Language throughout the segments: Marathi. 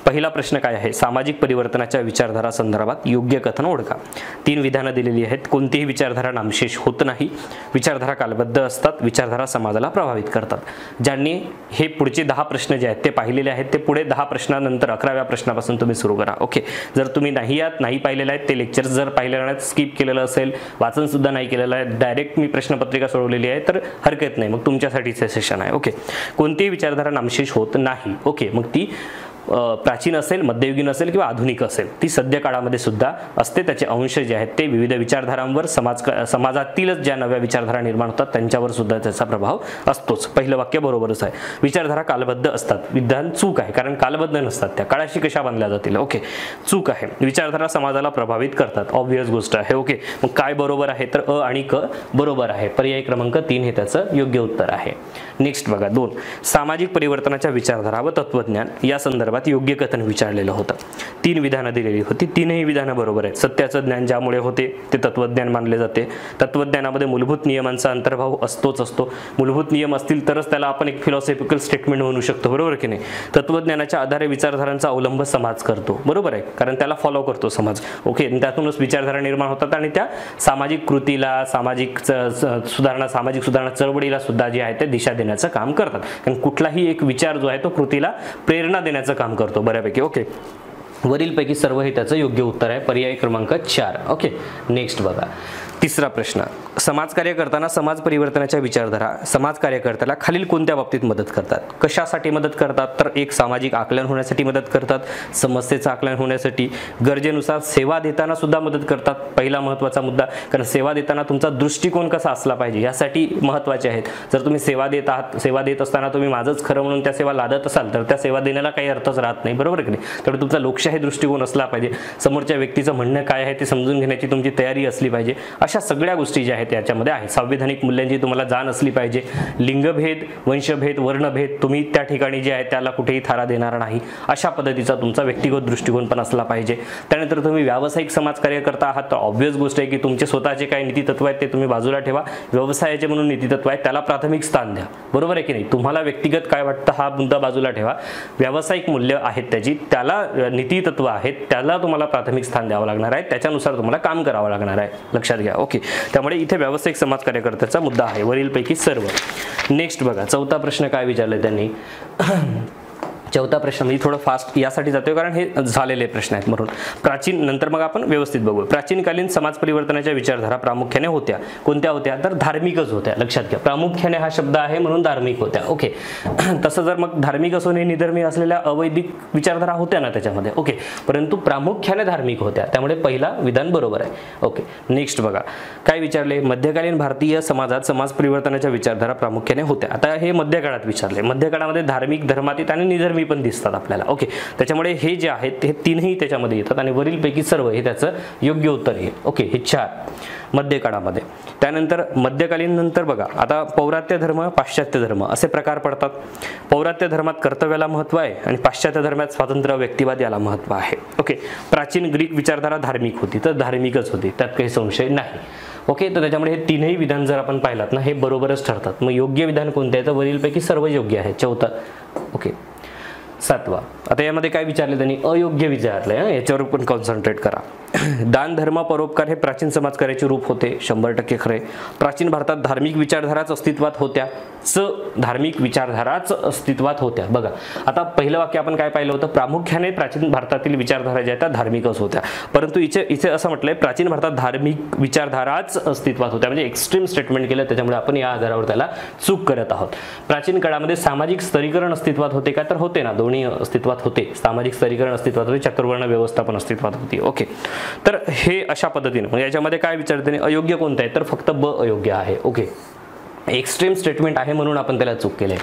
पहिला प्रश्न काय आहे, सामाजिक परिवर्तनाच्या विचारधारा संदर्भात योग्य कथन ओळखा. 3 विधानं दिलेली आहेत. कोणतीही विचारधारा नामशेष होत नाही, विचारधारा कालबद्ध असतात, विचारधारा समाजाला प्रभावित करतात. ज्यांनी हे पुढचे 10 प्रश्न जे आहेत ते पाहिलेले आहेत ते पुढे 10 प्रश्नानंतर 11व्या प्रश्नापासून तुम्ही सुरू करा. ओके, जर तुम्ही नाही पाहिलेलं आहे ते लेक्चर जर पाहिलेलं नाही, स्किप केलेलं असेल, वाचन सुद्धा नाही केलेलं आहे, डायरेक्ट मी प्रश्नपत्रिका सोडवलेली आहे तर हरकत नाही, मग तुमच्यासाठीच हे सेशन आहे. ओके, कोणतीही विचारधारा नामशेष होत नाही. ओके, मग ती प्राचीन असेल, मध्ययुगीन असेल किंवा आधुनिक असेल, ती सध्या काळामध्ये सुद्धा असते. त्याचे अंश जे आहेत ते विविध विचारधारांवर, समाजातीलच ज्या नव्या विचारधारा निर्माण होतात त्यांच्यावर सुद्धा त्याचा प्रभाव असतोच. पहिलं वाक्य बरोबरच आहे. विचारधारा कालबद्ध असतात, विधान चूक आहे, कारण कालबद्ध नसतात, त्या काळाशी कशा बांधल्या जातील. ओके, चूक आहे. विचारधारा समाजाला प्रभावित करतात, ऑब्व्हियस गोष्ट आहे. ओके, मग काय बरोबर आहे तर अ आणि क बरोबर आहे. पर्याय क्रमांक 3 हे त्याचं योग्य उत्तर आहे. नेक्स्ट बघा 2, सामाजिक परिवर्तनाच्या विचारधारा व तत्वज्ञान या संदर्भात योग्य कथन विचारलेलं होतं. 3 विधानं दिलेली होती, 3ही विधानं बरोबर आहेत. सत्याचं ज्ञान ज्यामुळे होते ते तत्वज्ञान मानले जाते. तत्वज्ञानामध्ये मूलभूत नियमांचा अंतर्भाव असतो. मूलभूत नियम असतील तरच त्याला आपण एक फिलॉसॉफिकल स्टेटमेंट म्हणू शकतो, बरोबर की नाही. तत्वज्ञानाच्या आधारे विचारधारांचा अवलंब समाज करतो, बरोबर आहे, कारण त्याला फॉलो करतो समाज. ओके, त्यातूनच विचारधारा निर्माण होतात आणि त्या सामाजिक कृतीला, सामाजिक सुधारणा चळवळीला सुद्धा जे आहे ते दिशा देण्याचं काम करतात. कारण कुठलाही एक विचार जो आहे तो कृतीला प्रेरणा देण्याचं काम करतो बऱ्यापैकी. ओके, वरीलपैकी सर्व हे त्याचं योग्य उत्तर आहे. पर्याय क्रमांक 4. ओके, नेक्स्ट बघा 3रा प्रश्न, समाजकार्य करताना समाज परिवर्तनाच्या विचारधारा समाज कार्यकर्त्याला खालील कोणत्या बाबतीत मदत करतात. कशासाठी मदत करतात तर एक, सामाजिक आकलन होण्यासाठी मदत करतात, समस्येचं आकलन होण्यासाठी, गरजेनुसार सेवा देताना सुद्धा मदत करतात. पहिला महत्त्वाचा मुद्दा, कारण सेवा देताना तुमचा दृष्टिकोन कसा असला पाहिजे यासाठी महत्त्वाचे आहेत. जर तुम्ही सेवा देत आहात, सेवा देत असताना तुम्ही माझंच खरं म्हणून त्या सेवा लादत असाल तर त्या सेवा देण्याला काही अर्थच राहत नाही, बरोबर की नाही. तर तुमचा लोकशाही दृष्टिकोन असला पाहिजे, समोरच्या व्यक्तीचं म्हणणं काय आहे ते समजून घेण्याची तुमची तयारी असली पाहिजे. अशा सगळ्या गोष्टी ज्या आहेत याच्यामध्ये आहेत. संविधानिक मूल्यांची तुम्हाला जाण असली पाहिजे. लिंगभेद, वंशभेद, वर्णभेद तुम्ही त्या ठिकाणी जे आहे त्याला कुठेही थारा देणार नाही, अशा पद्धतीचा तुमचा व्यक्तिगत दृष्टिकोन पण असला पाहिजे. त्यानंतर तुम्ही व्यावसायिक समाजकार्य करता आहात तर ऑब्व्हियस गोष्ट आहे की तुमचे स्वतःचे काही नीतितत्व आहेत ते तुम्ही बाजूला ठेवा. व्यवसायाचे म्हणून नीतितत्व आहे त्याला प्राथमिक स्थान द्या, बरोबर आहे की नाही. तुम्हाला व्यक्तिगत काय वाटतं हा मुद्दा बाजूला ठेवा. व्यावसायिक मूल्य आहेत त्याची, त्याला नीतितत्व आहेत त्याला तुम्हाला प्राथमिक स्थान द्यावं लागणार आहे, त्याच्यानुसार तुम्हाला काम करावं लागणार आहे, लक्षात घ्या. ओके, त्यामुळे इथे व्यावसायिक समाज कार्यकर्त्याचा मुद्दा आहे वरीलपैकी सर्व. नेक्स्ट बघा 4था प्रश्न काय विचारले त्यांनी. 4था प्रश्न म्हणजे थोडं फास्ट यासाठी जातोय कारण हे झालेले प्रश्न आहेत म्हणून. प्राचीन, नंतर मग आपण व्यवस्थित बघू. प्राचीनकालीन समाज परिवर्तनाच्या विचारधारा प्रामुख्याने होत्या. कोणत्या होत्या तर धार्मिकच होत्या, लक्षात घ्या. प्रामुख्याने हा शब्द आहे म्हणून धार्मिक होत्या. ओके, तसं जर मग धार्मिक असून निधर्मी असलेल्या अवैदिक विचारधारा होत्या ना त्याच्यामध्ये. ओके, परंतु प्रामुख्याने धार्मिक होत्या, त्यामुळे पहिला विधान बरोबर आहे. ओके, नेक्स्ट बघा काय विचारले. मध्यकालीन भारतीय समाजात समाज परिवर्तनाच्या विचारधारा प्रामुख्याने होत्या. आता हे मध्यकाळात विचारले. मध्यकाळामध्ये धार्मिक, धर्मातीत आणि निधर्मी पण दिसतात आपल्याला. ओके, त्याच्यामुळे हे जे आहेत ते 3ही त्याच्यामध्ये येतात आणि वरीलपैकी सर्व हे त्याचं योग्य उत्तर आहे. ओके, हे 4 मध्यकाळामध्ये. त्यानंतर मध्यकालीन नंतर बघा आता पौरात्य धर्म, पाश्चात्य धर्म असे प्रकार पडतात. पौरात्य धर्मात कर्तव्याला महत्त्व आहे आणि पाश्चात्य धर्मात स्वातंत्र्य, व्यक्तिवाद याला महत्त्व आहे. ओके, प्राचीन ग्रीक विचारधारा धार्मिक होती तर धार्मिकच होती, त्यात काही संशय नाही. ओके, तर त्याच्यामुळे हे 3ही विधान जर आपण पाहिलात ना हे बरोबरच ठरतात. मग योग्य विधान कोणते आहे तर वरीलपैकी सर्व योग्य आहे. 4था. ओके, 7वा. आता यामध्ये काय विचारले त्यांनी, अयोग्य विचारले, याच्यावर पण कॉन्सन्ट्रेट करा. दान, धर्म, परोपकार हे प्राचीन समाजकार्याचे रूप होते, 100% खरे. प्राचीन भारतात धार्मिक विचारधाराच अस्तित्वात होत्या. धार्मिक विचारधाराच अस्तित्वात होत्या. बघा आता पहिलं वाक्य आपण काय पाहिलं होतं, प्रामुख्याने प्राचीन भारतातील विचारधारा ज्या त्या धार्मिकच होत्या, परंतु इथे असं म्हटलंय प्राचीन भारतात धार्मिक विचारधाराच अस्तित्वात होत्या, म्हणजे एक्स्ट्रीम स्टेटमेंट केलं, त्याच्यामुळे आपण या आधारावर त्याला चूक करत आहोत. प्राचीन काळामध्ये सामाजिक स्तरीकरण अस्तित्वात होते का तर होते ना, दोन्ही अस्तित्वात होते. सामाजिक स्तरीकरण अस्तित्वात होते, चतुर्वर्ण व्यवस्था पण अस्तित्वात होती. ओके, तर हे अशा पद्धतीने म्हणजे याच्यामध्ये काय विचारते, अयोग्य कोणतं आहे तर फक्त ब अयोग्य आहे. ओके, एक्स्ट्रीम स्टेटमेंट आहे म्हणून आपण त्याला चूक केले.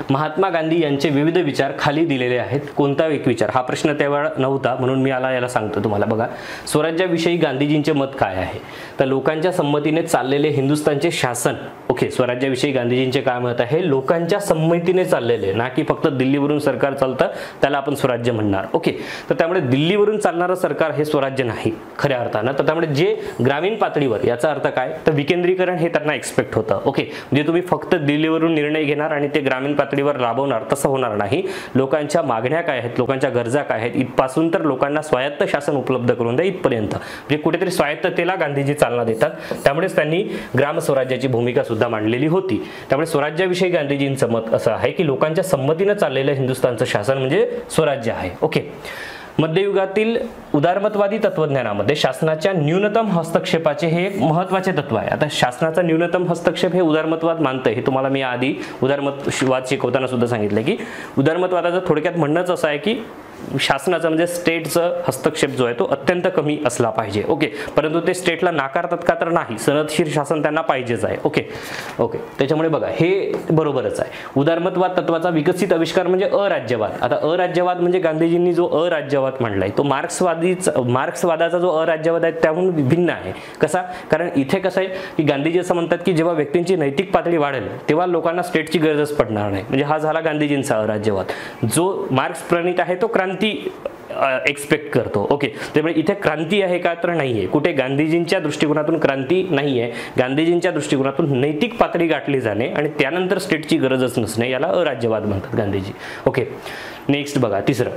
महात्मा गांधी यांचे विविध विचार खाली दिलेले आहेत. कोणता एक विचार, हा प्रश्न त्यावेळेला नव्हता म्हणून मी याला सांगतो तुम्हाला. बघा, स्वराज्याविषयी गांधीजींचे मत काय आहे तर लोकांच्या संमतीने चाललेले हिंदुस्थानचे शासन, ओके, स्वराज्याविषयी गांधीजींचे काय मत आहे, लोकांच्या संमतीने चाललेले, ना की फक्त दिल्लीवरून सरकार चालतं त्याला आपण स्वराज्य म्हणणार, ओके. तर त्यामुळे दिल्लीवरून चालणारं सरकार हे स्वराज्य नाही खऱ्या अर्थानं. तर त्यामुळे जे ग्रामीण पातळीवर, याचा अर्थ काय, तर विकेंद्रीकरण हे त्यांना एक्सपेक्ट होतं, ओके. म्हणजे तुम्ही फक्त दिल्लीवरून निर्णय घेणार आणि ते ग्रामीण पातळीवर राबवणार, तसं होणार नाही. लोकांच्या मागण्या काय आहेत, लोकांच्या गरजा काय आहेत, इथपासून तर लोकांना स्वायत्त शासन उपलब्ध करून द्या इथपर्यंत, म्हणजे कुठेतरी स्वायत्ततेला गांधीजी चालना देतात. त्यामुळेच त्यांनी ग्राम स्वराज्याची भूमिका सुद्धा मांडलेली होती. त्यामुळे स्वराज्याविषयी गांधीजींचं मत असं आहे की लोकांच्या संमतीनं चाललेलं हिंदुस्थानचं शासन म्हणजे स्वराज्य आहे, ओके. मध्ययुगातील उदारमतवादी तत्वज्ञानामध्ये शासनाच्या न्यूनतम हस्तक्षेपाचे हे एक महत्त्वाचे तत्व आहे. आता शासनाचा न्यूनतम हस्तक्षेप हे उदारमतवाद मानतं, हे तुम्हाला मी आधी उदारमतवाद शिकवताना सुद्धा सांगितलं की उदारमतवादाचं थोडक्यात म्हणणंच असं आहे की शासनाचा म्हणजे स्टेटचं हस्तक्षेप जो आहे तो अत्यंत कमी असला पाहिजे, ओके. परंतु ते स्टेटला नाकारतात का, तर नाही, सनदशीर शासन त्यांना पाहिजेच आहे, ओके. त्याच्यामुळे बघा हे बरोबरच आहे. उदारमतवाद तत्वाचा विकसित आविष्कार म्हणजे अराज्यवाद. आता अराज्यवाद म्हणजे गांधीजींनी जो अराज्यवाद मांडलाय तो मार्क्सवादाचा जो अराज्यवाद आहे त्याहून भिन्न आहे. कसा, कारण इथे कसं आहे की गांधीजी असं म्हणतात की जेव्हा व्यक्तींची नैतिक पातळी वाढेल तेव्हा लोकांना स्टेटची गरजच पडणार नाही. म्हणजे हा झाला गांधीजींचा अराज्यवाद. जो मार्क्स प्रणीत आहे तो क्रांती एक्सपेक्ट करतो, ओके. त्यामुळे इथे क्रांती आहे का, तर नाहीये. कुठे गांधीजींच्या दृष्टिकोनातून क्रांती नाहीये. गांधीजींच्या दृष्टिकोनातून नैतिक पातळी गाठली जाणे आणि त्यानंतर स्टेटची गरजच नसणे, याला अराज्यवाद म्हणतात गांधीजी, ओके. नेक्स्ट बघा, तिसरं,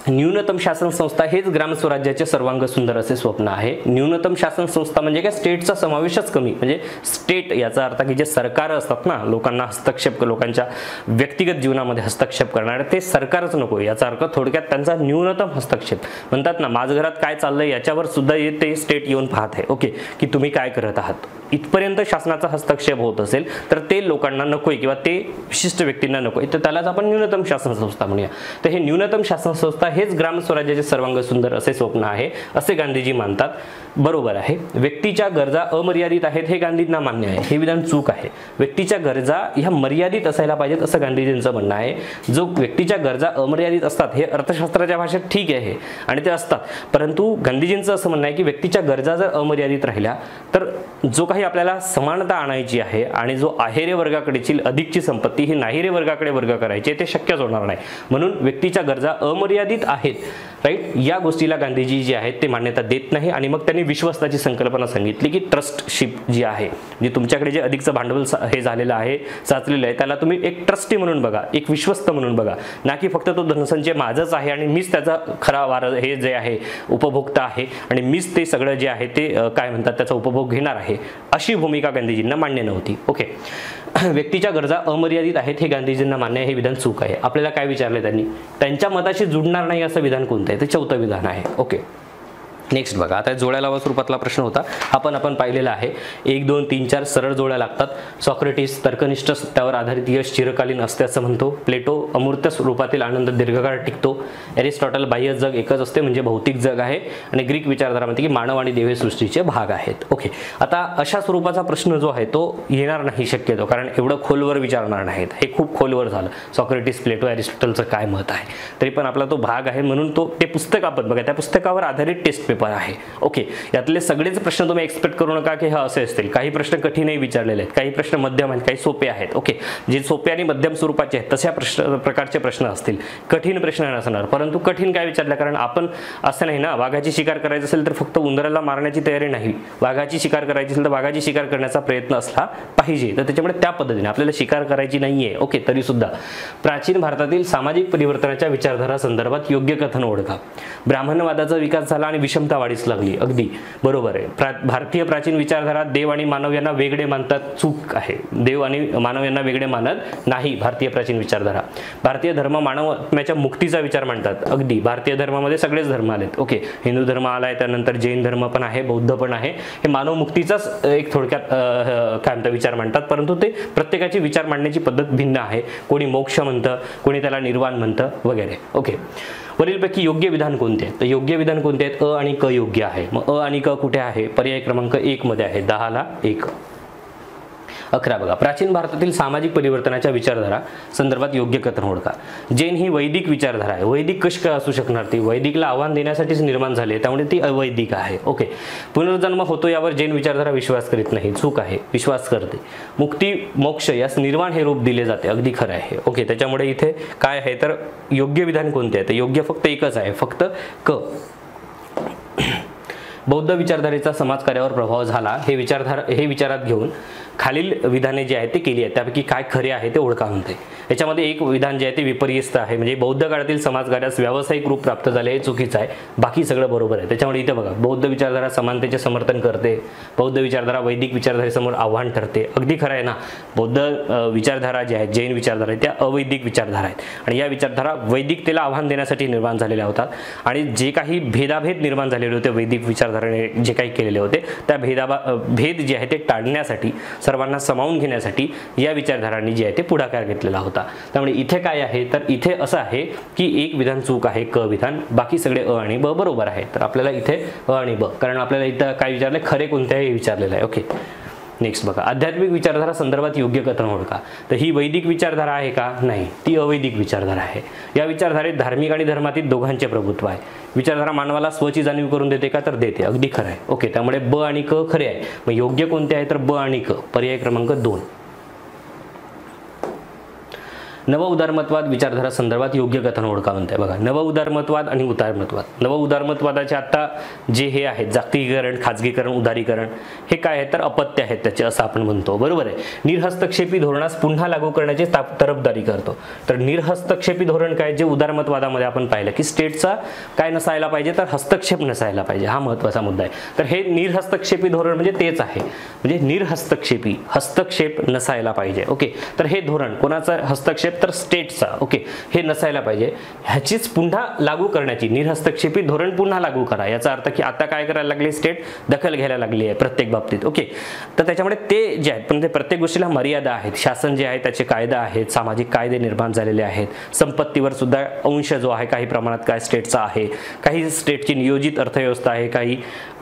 न्यूनतम शासन संस्था हेच ग्रामस्वराज्याचे सर्वांग सुंदर असे स्वप्न आहे. न्यूनतम शासन संस्था म्हणजे काय, स्टेटचा समावेशच कमी, म्हणजे स्टेट याचा अर्थ की जे सरकार असतात ना, लोकांना हस्तक्षेप, लोकांच्या व्यक्तिगत जीवनामध्ये हस्तक्षेप करणारे, ते सरकारच नको. याचा अर्थ थोडक्यात त्यांचा न्यूनतम हस्तक्षेप, म्हणतात ना माझ घरात काय चाललंय याच्यावर सुद्धा ते स्टेट येऊन पाहत आहे, ओके, की तुम्ही काय करत आहात. इथपर्यंत शासनाचा हस्तक्षेप होत असेल तर ते लोकांना नकोय किंवा ते विशिष्ट व्यक्तींना नकोय, तर त्यालाच आपण न्यूनतम शासन संस्था म्हणूया. तर हे न्यूनतम शासन संस्था हेच ग्रामस्वराज्याचे सर्वांग सुंदर असे स्वप्न आहे असे गांधीजी मानतात. बरोबर आहे. व्यक्तीच्या गरजा अमर्यादित आहेत हे गांधींना मान्य आहे, हे विधान चूक आहे. व्यक्तीच्या गरजा ह्या मर्यादित असायला पाहिजेत असं गांधीजींचं म्हणणं आहे. जो व्यक्तीच्या गरजा अमर्यादित असतात हे अर्थशास्त्राच्या भाषेत ठीक आहे आणि ते असतात, परंतु गांधीजींचं असं म्हणणं आहे की व्यक्तीच्या गरजा जर अमर्यादित राहिल्या तर जो काही आपल्याला समानता आणायची आहे आणि जो आहेरे वर्गाकडेची अधिकची संपत्ती ही नाहीरे वर्गाकडे वर्ग करायची ते शक्यच होणार नाही. म्हणून व्यक्तीच्या गरजा अमर्यादित आहेत, राईट, या गोष्टीला गांधीजी जे आहेत ते मान्यता देत नाही. आणि मग त्यांनी विश्वस्ताची संकल्पना सांगितली की ट्रस्टशिप जी आहे, म्हणजे तुमच्याकडे जे अधिकचं भांडवल हे झालेलं आहे, साचलेलं आहे, त्याला तुम्ही एक ट्रस्टी म्हणून बघा, एक विश्वस्त म्हणून बघा, ना की फक्त तो धनसंचय माझंच आहे आणि मीच त्याचा खरा वार हे जे आहे उपभोक्ता आहे आणि मीच ते सगळं जे आहे ते काय म्हणतात त्याचा उपभोग घेणार आहे, अशी भूमिका गांधीजींना मान्य नव्हती, ओके. व्यक्तीच्या गरजा अमर्यादित आहेत हे गांधीजींना मान्य आहे, हे विधान चूक आहे. आपल्याला काय विचारले त्यांनी, त्यांच्या मताशी जुडणार नाही असं विधान कोणतं आहे, ते चौथं विधान आहे, ओके. नेक्स्ट बघा, आता जोड्या लावा स्वरूपातला प्रश्न होता, आपण पाहिलेला आहे. 1 2 3 4 सरळ जोड्या लागतात. सॉक्रेटिस तर्कनिष्ठ सत्यावर आधारित यश चिरकालीन असते असं म्हणतो. प्लेटो अमूर्त स्वरूपातील आनंद दीर्घकाळ टिकतो. एरिस्टॉटल बाह्य जग एकच असते म्हणजे भौतिक जग आहे. आणि ग्रीक विचारधारा म्हणते की मानव आणि देव हे सृष्टीचे भाग आहेत, ओके. आता अशा स्वरूपाचा प्रश्न जो आहे तो येणार नाही शक्यतो, कारण एवढं खोलवर विचारणार नाहीत, हे खूप खोलवर झालं. सॉक्रेटिस, प्लेटो, एरिस्टॉटलचं काय मत आहे, तरी पण आपला तो भाग आहे म्हणून ते पुस्तक आपण बघा, त्या पुस्तकावर आधारित टेस्ट पेपर आहे, ओके. यातले सगळेच प्रश्न तुम्ही एक्सपेक्ट करू नका की हा असे असतील. काही प्रश्न कठीणही विचारलेले आहेत, काही प्रश्न मध्यम आहेत, काही सोपे आहेत, ओके. जे सोपे आणि मध्यम स्वरूपाचे आहेत तशा प्रकारचे प्रश्न असतील. कठीण प्रश्न नसणार, परंतु कठीण काय विचारलं, कारण आपण असं नाही ना, वाघाची शिकार करायची असेल तर फक्त उंदराला मारण्याची तयारी नाही, वाघाची शिकार करायची असेल तर वाघाची शिकार करण्याचा प्रयत्न असला पाहिजे. तर त्याच्यामुळे त्या पद्धतीने आपल्याला शिकार करायची नाहीये, ओके. तरी सुद्धा प्राचीन भारतातील सामाजिक परिवर्तनाच्या विचारधारा संदर्भात योग्य कथन ओळखा. ब्राह्मणवादाचा विकास झाला आणि विषमता वाढीस लागली, अगदी बरोबर आहे. भारतीय प्राचीन विचारधारा देव आणि मानव यांना वेगळे मानतात, चूक आहे. देव आणि मानव यांना वेगळे मानत नाही भारतीय प्राचीन विचारधारा. भारतीय धर्म मानव आत्म्याच्या मुक्तीचा विचार मांडतात, अगदी. भारतीय धर्मामध्ये सगळेच धर्म आलेत, ओके. हिंदू धर्म आलाय, त्यानंतर जैन धर्म पण आहे, बौद्ध पण आहे. हे मानव मुक्तीचाच एक थोडक्यात काय म्हणतात विचार मांडतात, परंतु ते प्रत्येकाची विचार मांडण्याची पद्धत भिन्न आहे. कोणी मोक्ष म्हणतं, कोणी त्याला निर्वाण म्हणतं वगैरे, ओके. वरीलपैकी योग्य विधान कोणते आहेत, तर योग्य विधान कोणते आहेत, अ आणि क योग्य आहे. मग अ आणि क कुठे आहे, पर्याय क्रमांक 1 मध्ये आहे, 10 ला 1. 11 बघा, प्राचीन भारतातील सामाजिक परिवर्तनाच्या विचारधारा संदर्भात योग्य कथन ओळखा. जैन ही वैदिक विचारधारा आहे. वैदिक कशी काय असू शकणार? ती वैदिकला आव्हान देण्यासाठीच निर्माण झाली, त्यामुळे ती अवैदिक आहे. ओके. पुनर्जन्म होतो यावर जैन विचारधारा विश्वास करीत नाही, चूक आहे, विश्वास करते. मुक्ती मोक्ष यास निर्वाण हे रूप दिले जाते, अगदी खरं आहे. ओके. त्याच्यामुळे इथे काय आहे तर योग्य विधान कोणते आहे? तर योग्य फक्त एकच आहे, फक्त क. बौद्ध विचारधारेचा समाजकार्यावर प्रभाव झाला हे विचारात घेऊन खालील विधाने जी आहेत ते केली आहेत, त्यापैकी काय खरे आहे ते ओळखा म्हणते. याच्यामध्ये एक विधान जे आहे ते विपर्यस्त आहे, म्हणजे बौद्ध काळातील समाजकार्यास व्यावसायिक रूप प्राप्त झाले हे चुकीचं आहे, बाकी सगळं बरोबर आहे. त्याच्यामुळे इथे बघा, बौद्ध विचारधारा समानतेचे समर्थन करते, बौद्ध विचारधारा वैदिक विचारधारेसमोर आव्हान ठरते, अगदी खरं आहे ना. बौद्ध विचारधारा ज्या आहेत, जैन विचारधारा त्या अवैदिक विचारधारा आहेत आणि या विचारधारा वैदिकतेला आव्हान देण्यासाठी निर्माण झालेल्या होतात आणि जे काही भेदाभेद निर्माण झालेले होते वैदिक विचारधारेने जे काही केलेले होते त्या भेद जे आहे ते टाळण्यासाठी, सर्वांना सामावून घेण्यासाठी या विचारधारांनी जे आहे ते पुढाकार घेतलेला होता. त्यामुळे इथे काय आहे तर इथे असं आहे की एक विधान चूक आहे, क विधान, बाकी सगळे अ आणि ब बरोबर आहे. तर आपल्याला इथे अ आणि ब, कारण आपल्याला इथं काय विचारले, खरे कोणत्याही विचारलेलं आहे. ओके. नेक्स्ट बघा, आध्यात्मिक विचारधारा संदर्भात योग्य कथन ओळखा. तर ही वैदिक विचारधारा आहे का? नाही, ती अवैदिक विचारधारा आहे. या विचारधारेत धार्मिक आणि धर्मातील दोघांचे प्रभुत्व आहे. विचारधारा मानवाला स्वची जाणीव करून देते का? तर देते, अगदी खरं आहे. ओके. त्यामुळे ब आणि क खरे आहे. मग योग्य कोणते आहे तर ब आणि क, पर्याय क्रमांक 2. नव उदारमतवाद विचारधारा संदर्भात योग्य कथन ओळखा म्हणते. बघा, नव उदारमतवाद आणि उदारमतवाद. नव उदारमतवादाचे आता जे हे आहेत जागतिकीकरण, खाजगीकरण, उदारीकरण, हे काय आहे तर अपत्य आहेत त्याचे, असं आपण म्हणतो. बरोबर आहे. निरहस्तक्षेपी धोरणास पुन्हा लागू करण्याची तरफदारी करतो. तर निरहस्तक्षेपी धोरण काय, जे उदारमतवादामध्ये आपण पाहिलं की स्टेटचा काय नसायला पाहिजे तर हस्तक्षेप नसायला पाहिजे, हा महत्त्वाचा मुद्दा आहे. तर हे निरहस्तक्षेपी धोरण म्हणजे तेच आहे, म्हणजे निरहस्तक्षेपी, हस्तक्षेप नसायला पाहिजे. ओके. तर हे धोरण कोणाचा हस्तक्षेप तर स्टेटचा, ओके, हे नसायला पाहिजे. ह्याचीच पुन्हा लागू करण्याची, निरहस्तक्षेपी धोरण पुन्हा लागू करा, याचा अर्थ की आता काय करायला लागली, स्टेट दखल घ्यायला लागली आहे प्रत्येक बाबतीत. ओके. तर त्याच्यामुळे ते जे आहेत, पण ते प्रत्येक गोष्टीला मर्यादा आहेत. शासन जे आहे त्याचे कायदा आहेत, सामाजिक कायदे निर्माण झालेले आहेत. संपत्तीवर सुद्धा अंश जो आहे काही प्रमाणात काय स्टेटचा आहे, काही स्टेटची नियोजित अर्थव्यवस्था आहे, काही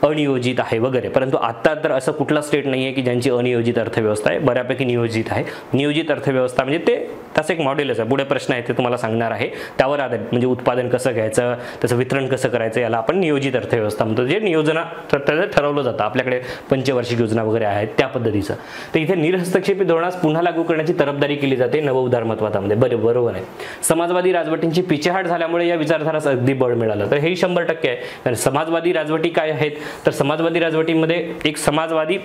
अनियोजित आहे वगैरे. परंतु आता तर असं कुठला स्टेट नाही आहे की ज्यांची अनियोजित अर्थव्यवस्था आहे, बऱ्यापैकी नियोजित आहे. नियोजित अर्थव्यवस्था म्हणजे ते त्याचं एक मॉडेलच आहे. पुढे प्रश्न आहे ते तुम्हाला सांगणार आहे, त्यावर आधारित, म्हणजे उत्पादन कसं घ्यायचं, त्याचं वितरण कसं करायचं, याला आपण नियोजित अर्थव्यवस्था म्हणतो. जे नियोजना त्याचं ठरवलं जातं, आपल्याकडे पंचवार्षिक योजना वगैरे आहेत त्या पद्धतीचं. तर इथे निरहस्तक्षेपी धोरणास पुन्हा लागू करण्याची तरफदारी केली जाते नव उदारमतवादामध्ये. बरोबर आहे. समाजवादी राजवटींची पिछेहाट झाल्यामुळे या विचारधारास अगदी बळ मिळालं, तर हेही 100% आहे. कारण समाजवादी राजवटी काय आहेत तर समाजवादी राजवटीमध्ये एक समाजवादी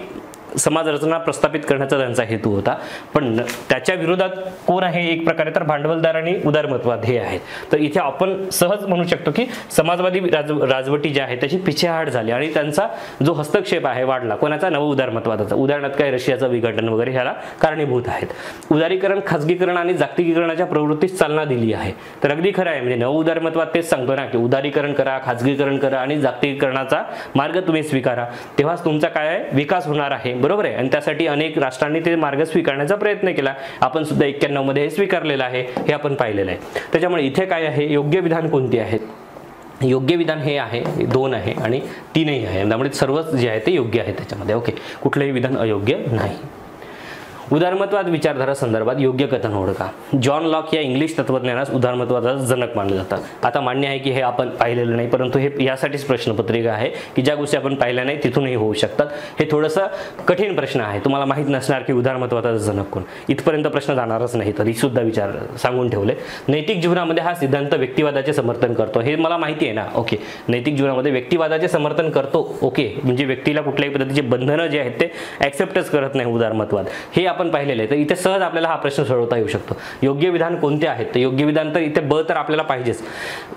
समाज रचना प्रस्थापित करण्याचा त्यांचा हेतू होता. पण त्याच्या विरोधात कोण आहे एक प्रकारे तर भांडवलदार आणि उदारमतवाद हे आहेत. तर इथे आपण सहज म्हणू शकतो की समाजवादी राजवटी ज्या आहेत त्याची पिछेहाट झाली आणि त्यांचा जो हस्तक्षेप आहे वाढला. कोणाचा? नव उदारमतवादाचा. उदाहरणार्थ काय, रशियाचं विघटन वगैरे ह्याला कारणीभूत आहेत. उदारीकरण, खाजगीकरण आणि जागतिकीकरणाच्या प्रवृत्तीस चालना दिली आहे. तर अगदी खरं आहे, म्हणजे नव उदारमतवाद तेच सांगतो ना की उदारीकरण करा, खाजगीकरण करा आणि जागतिकीकरणाचा मार्ग तुम्ही स्वीकारा, तेव्हाच तुमचा काय आहे विकास होणार आहे. बरोबर आहे. आणि त्यासाठी अनेक राष्ट्रांनी ते मार्ग स्वीकारण्याचा प्रयत्न केला. आपण सुद्धा 91 मध्ये हे स्वीकारलेलं आहे, हे आपण पाहिलेलं आहे. त्याच्यामुळे इथे काय आहे, योग्य विधान कोणती आहेत? योग्य विधान हे आहे, 2 आहे आणि 3ही आहे. त्यामुळे सर्वच जे आहे ते योग्य आहे त्याच्यामध्ये. ओके. कुठलंही विधान अयोग्य नाही. उदारमतवाद विचारधारा संदर्भात योग्य कथन ओळखा. जॉन लॉक या इंग्लिश तत्वज्ञानास उदारमतवादाचा जनक मानलं जातं. आता मान्य आहे की हे आपण पाहिलेलं नाही, परंतु हे यासाठीच प्रश्नपत्रिका आहे की ज्या गोष्टी आपण पाहिल्या नाही तिथूनही होऊ शकतात. हे थोडंसं कठीण प्रश्न आहे, तुम्हाला माहीत नसणार की उदारमतवादाचा जनक कोण, इथपर्यंत प्रश्न जाणारच नाही, तरी सुद्धा विचार सांगून ठेवले. नैतिक जीवनामध्ये हा सिद्धांत व्यक्तिवादाचे समर्थन करतो, हे मला माहिती आहे ना. ओके. नैतिक जीवनामध्ये व्यक्तिवादाचे समर्थन करतो. ओके. म्हणजे व्यक्तीला कुठल्याही पद्धतीचे बंधनं जे आहेत ते ऍक्सेप्टच करत नाही उदारमतवाद, हे आपण पाहिलेले आहे. तर इथे सहज आपल्याला हा प्रश्न सोडवता येऊ शकतो. योग्य विधान कोणते आहेत? तर योग्य विधान तर इथे ब तर आपल्याला पाहिजेच.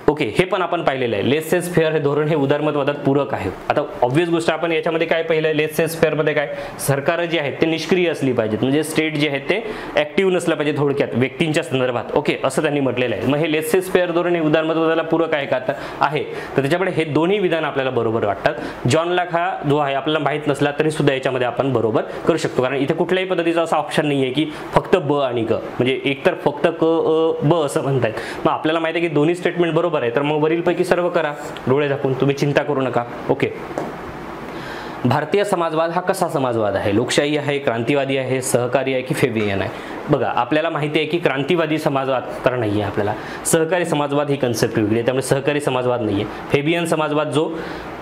ओके. हे पण आपण पाहिलेलं आहे. लेस सेस फेअर हे धोरण हे उदारमतवादात पूरक आहे. आता ऑब्व्हियस गोष्ट आपण याच्यामध्ये काय पाहिलं, लेस सेस फेअर मध्ये काय, सरकार जे आहेत ते निष्क्रिय असली पाहिजेत, म्हणजे स्टेट जे आहेत ते ऍक्टिव्ह नसलं पाहिजे थोडक्यात व्यक्तींच्या संदर्भात. ओके. असं त्यांनी म्हटलेलं आहे. मग हे लेस सेस फेअर धोरण हे उदारमतवादाला पूरक आहे का? तर आहे. तर त्याच्यामुळे हे दोन्ही विधान आपल्याला बरोबर वाटतात. जॉन लॉक हा जो आहे आपल्याला माहित नसला तरी सुद्धा याच्यामध्ये आपण बरोबर करू शकतो, कारण इथे कुठल्याही पद्धतीचा असा ऑप्शन नाहीये की फक्त ब आणि ग, म्हणजे एक तर फक्त क अ ब असं म्हणतायत. मग आपल्याला माहिती आहे की दोन्ही स्टेटमेंट बरोबर आहे, तर मग वरीलपैकी सर्व करा डोळे झाकून, तुम्ही चिंता करू नका. ओके. भारतीय समाजवाद हा कसा समाजवाद आहे? लोकशाही आहे, क्रांतिवादी आहे, सहकारी आहे की फेबियन आहे? बघा, आपल्याला माहिती आहे की क्रांतिवादी समाजवाद तर नाही आहे आपल्याला, सहकारी समाजवाद ही कन्सेप्ट वेगळी आहे, त्यामुळे सहकारी समाजवाद नाही आहे. फेबियन समाजवाद जो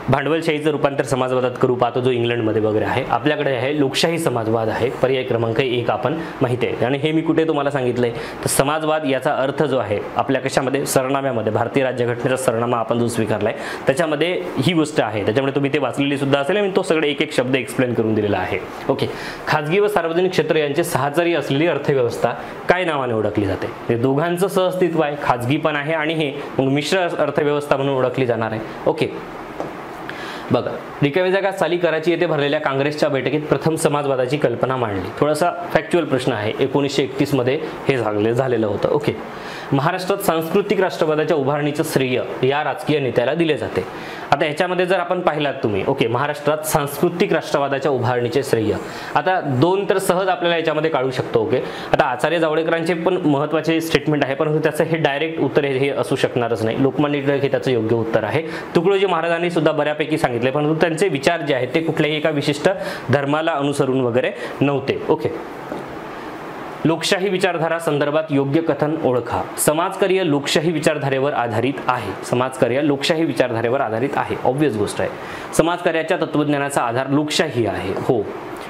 भांडवलशाहीचं रूपांतर समाजवादात करू पाहतो, जो इंग्लंडमध्ये वगैरे आहे. आपल्याकडे आहे लोकशाही समाजवाद आहे, पर्याय क्रमांक 1 आपण माहिती आहे. आणि हे मी कुठे तुम्हाला सांगितलंय, तर समाजवाद याचा अर्थ जो आहे आपल्या कशामध्ये, सरनाम्यामध्ये, भारतीय राज्यघटनेचा सरनामा आपण जो स्वीकारलाय त्याच्यामध्ये ही गोष्ट आहे, त्याच्यामुळे तुम्ही ते वाचलेली सुद्धा असेल आणि तो सगळे एक एक शब्द एक्सप्लेन करून दिलेला आहे. ओके, खाजगी व सार्वजनिक क्षेत्र यांचे साहचर्य असलेली अर्थव्यवस्था काय नावाने ओळखली जाते? हे दोघांचं सहअस्तित्व आहे, खाजगी पण आहे आणि हे मग मिश्र अर्थव्यवस्था म्हणून ओळखली जाणार आहे. ओके, बघा, रिकाम्या जागा साली कराची येथे भरलेल्या काँग्रेसच्या बैठकीत प्रथम समाजवादाची कल्पना मांडली. थोडासा फॅक्च्युअल प्रश्न आहे, 1931 मध्ये हे झालेलं होतं. ओके, महाराष्ट्रात सांस्कृतिक राष्ट्रवादाच्या उभारणीचं श्रेय या राजकीय नेत्याला दिले जाते. आता ह्याच्यामध्ये जर आपण पाहिलात तुम्ही, ओके, महाराष्ट्रात सांस्कृतिक राष्ट्रवादाच्या उभारणीचे श्रेय, आता 2 तर सहज आपल्याला याच्यामध्ये काढू शकतो. ओके, आता आचार्य जावडेकरांचे पण महत्त्वाचे स्टेटमेंट आहे, परंतु त्याचं हे डायरेक्ट उत्तर हे असू शकणारच नाही. लोकमान्य टिळक हे त्याचं योग्य उत्तर आहे. तुकडोजी महाराजांनी सुद्धा बऱ्यापैकी सांगितले, परंतु त्यांचे विचार जे आहेत ते कुठल्याही एका विशिष्ट धर्माला अनुसरून वगैरे नव्हते. ओके, लोकशाही विचारधारा संदर्भात योग्य कथन ओळखा. समाजकार्य लोकशाही विचारधारेवर आधारित आहे. समाजकार्य लोकशाही विचारधारेवर आधारित आहे, ऑब्वियस गोष्ट आहे. समाजकार्याच्या तत्वज्ञानाचा आधार लोकशाही आहे. हो,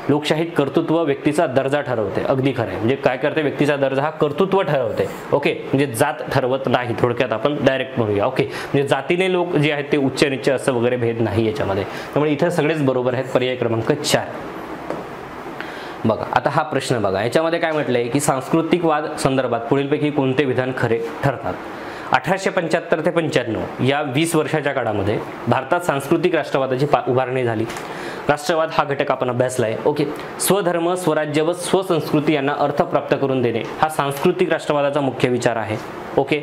लोकशाहीत कर्तृत्व व्यक्तीचा दर्जा ठरवते, अगदी खरं आहे. म्हणजे काय करते, व्यक्तीचा दर्जा हा कर्तृत्व ठरवते. ओके, म्हणजे जात ठरवत नाही, थोडक्यात आपण डायरेक्ट म्हणूया. ओके, म्हणजे जातीने लोक जे आहेत ते उच्च नीच असं वगैरे भेद नाही याच्यामध्ये, त्यामुळे इथे सगळेच बरोबर आहेत. पर्याय क्रमांक 4. बघा, आता हा प्रश्न बघा, याच्यामध्ये काय म्हटलंय की सांस्कृतिक वाद संदर्भात पुढीलपैकी कोणते विधान खरे ठरतात? 1875 ते 95 या 20 वर्षाच्या काळामध्ये भारतात सांस्कृतिक राष्ट्रवादाची उभारणी झाली. राष्ट्रवाद हा घटक आपण अभ्यासलाय. ओके, स्वधर्म, स्वराज्य व स्वसंस्कृती यांना अर्थ प्राप्त करून देणे हा सांस्कृतिक राष्ट्रवादाचा मुख्य विचार आहे. ओके,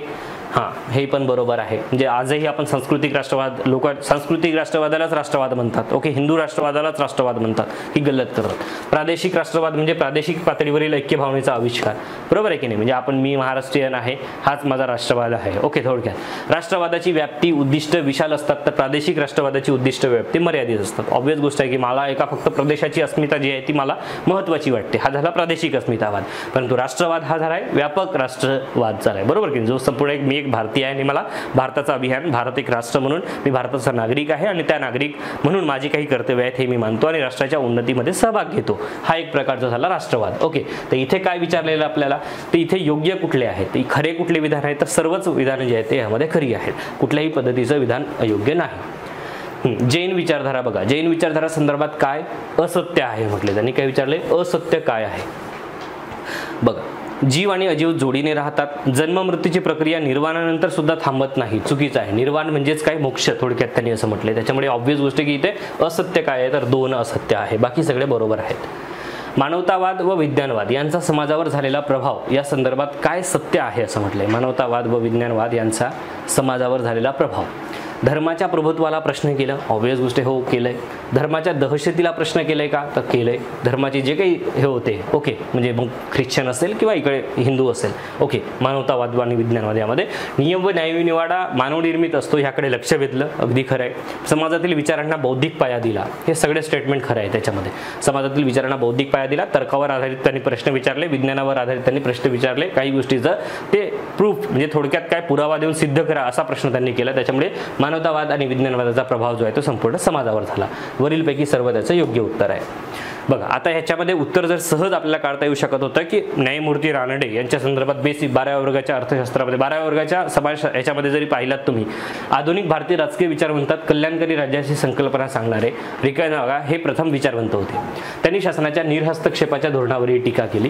हां, हे पण बरोबर आहे. म्हणजे आजही आपण सांस्कृतिक राष्ट्रवाद, लोक सांस्कृतिक राष्ट्रवादालाच राष्ट्रवाद म्हणतात. ओके, हिंदू राष्ट्रवादालाच राष्ट्रवाद म्हणतात, ही गल्लत करतात. प्रादेशिक राष्ट्रवाद म्हणजे प्रादेशिक पातळीवरील ऐक्य भावनेचा आविष्कार, बरोबर आहे की नाही? म्हणजे आपण, मी महाराष्ट्रीयन आहे, हाच माझा राष्ट्रवाद आहे. ओके, थोडक्यात राष्ट्रवादाची व्याप्ती उद्दिष्ट विशाल असतात, तर प्रादेशिक राष्ट्रवादाची उद्दिष्ट व्याप्ती मर्यादित असतात. ऑब्वियस गोष्ट आहे की मला एका फक्त प्रदेशाची अस्मिता जी आहे ती मला महत्त्वाची वाटते, हा झाला प्रादेशिक अस्मितावाद. परंतु राष्ट्रवाद हा झाला आहे व्यापक राष्ट्रवाद झाला आहे, बरोबर की? जो संपूर्ण मी एक भारतीय आहे आणि मला भारताचा अभिमान, भारत एक राष्ट्र म्हणून मी भारताचा नागरिक आहे आणि त्या नागरिक म्हणून माझी काही कर्तव्य आहेत हे मी मानतो आणि राष्ट्राच्या उन्नतीमध्ये सहभाग घेतो, हा एक प्रकारचा झाला राष्ट्रवाद. ओके, तर इथे काय विचारलेलं आपल्याला, तर इथे योग्य कुठले आहेत, खरे कुठले विधान आहेत? तर सर्वच विधान जे आहेत ते यामध्ये खरी आहेत, कुठल्याही पद्धतीचं विधान अयोग्य नाही. जैन विचारधारा बघा, जैन विचारधारा संदर्भात काय असत्य आहे म्हटले, त्यांनी काय विचारले, असत्य काय आहे? बघा, जीव आणि अजीव जोडीने राहतात, जन्म मृत्यूची प्रक्रिया निर्वाणानंतर सुद्धा थांबत नाही, चुकीचं आहे. निर्वाण म्हणजेच काय, मोक्ष, थोडक्यात त्यांनी असं म्हटलंय. त्याच्यामुळे ऑब्वियस गोष्ट की इथे असत्य काय आहे, तर 2 असत्य आहे, बाकी सगळे बरोबर आहेत. मानवतावाद व विज्ञानवाद यांचा समाजावर झालेला प्रभाव या संदर्भात काय सत्य आहे असं म्हटलंय? मानवतावाद व विज्ञानवाद यांचा समाजावर झालेला प्रभाव. धर्माच्या प्रभुत्वाला प्रश्न केला, ऑब्वियस गोष्ट हो केलंय. धर्माच्या दहशतीला प्रश्न केलाय का, तर केलंय. धर्माचे जे काही हे होते, ओके, म्हणजे मग ख्रिश्चन असेल किंवा इकडे हिंदू असेल, ओके, मानवतावाद आणि विज्ञानवाद यामध्ये नियम व न्यायनिवाडा मानवनिर्मित असतो, ह्याकडे लक्ष वेधलं, अगदी खरं आहे. समाजातील विचारांना बौद्धिक पाया दिला, हे सगळे स्टेटमेंट खरं आहे. त्याच्यामध्ये समाजातील विचारांना बौद्धिक पाया दिला, तर्कावर आधारित त्यांनी प्रश्न विचारले, विज्ञानावर आधारित त्यांनी प्रश्न विचारले, काही गोष्टीचं ते प्रूफ म्हणजे थोडक्यात काय पुरावा देऊन सिद्ध करा असा प्रश्न त्यांनी केला. त्याच्यामुळे मानवतावाद आणि विज्ञानवादाचा प्रभाव जो आहे तो संपूर्ण समाजावर झाला. वरीलपैकी सर्व त्याचं योग्य उत्तर आहे. बघा, आता ह्याच्यामध्ये उत्तर जर सहज आपल्याला काढता येऊ शकत होतं की न्यायमूर्ती रानडे यांच्या संदर्भात बेसिक 12व्या वर्गाच्या अर्थशास्त्रामध्ये 12व्या वर्गाच्या समाज ह्याच्यामध्ये जरी पाहिलात तुम्ही, आधुनिक भारतीय राजकीय विचारवंतात कल्याणकारी राज्याची संकल्पना सांगणारे रिकाना हे प्रथम विचारवंत होते. त्यांनी शासनाच्या निर्हस्तक्षेपाच्या धोरणावरही टीका केली.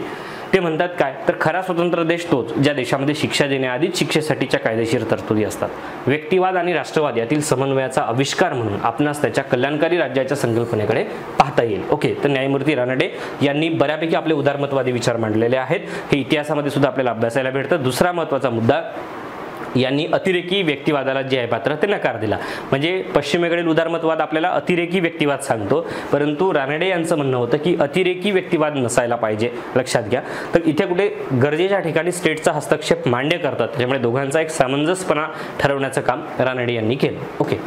ते म्हणतात काय, तर खरा स्वतंत्र देश तोच ज्या देशामध्ये शिक्षा देण्याआधीच शिक्षेसाठीच्या कायदेशीर तरतुदी असतात. व्यक्तिवाद आणि राष्ट्रवाद यातील समन्वयाचा आविष्कार म्हणून आपणास त्याच्या कल्याणकारी राज्याच्या संकल्पनेकडे पाहता येईल. ओके, तर न्यायमूर्ती रानडे यांनी बऱ्यापैकी आपले उदारमतवादी विचार मांडलेले आहेत, हे इतिहासामध्ये सुद्धा आपल्याला अभ्यासायला भेटतं. दुसरा महत्त्वाचा मुद्दा, यांनी अतिरेकी व्यक्तिवादाला जे आहे पात्र ते नकार दिला. म्हणजे पश्चिमेकडील उदारमतवाद आपल्याला अतिरेकी व्यक्तिवाद सांगतो, परंतु रानडे यांचं म्हणणं होतं की अतिरेकी व्यक्तिवाद नसायला पाहिजे. लक्षात घ्या, तर इथे कुठे गरजेच्या ठिकाणी स्टेटचा हस्तक्षेप मान्य करतात, त्याच्यामुळे दोघांचा एक सामंजस्यपणा ठरवण्याचं काम रानडे यांनी केलं. ओके,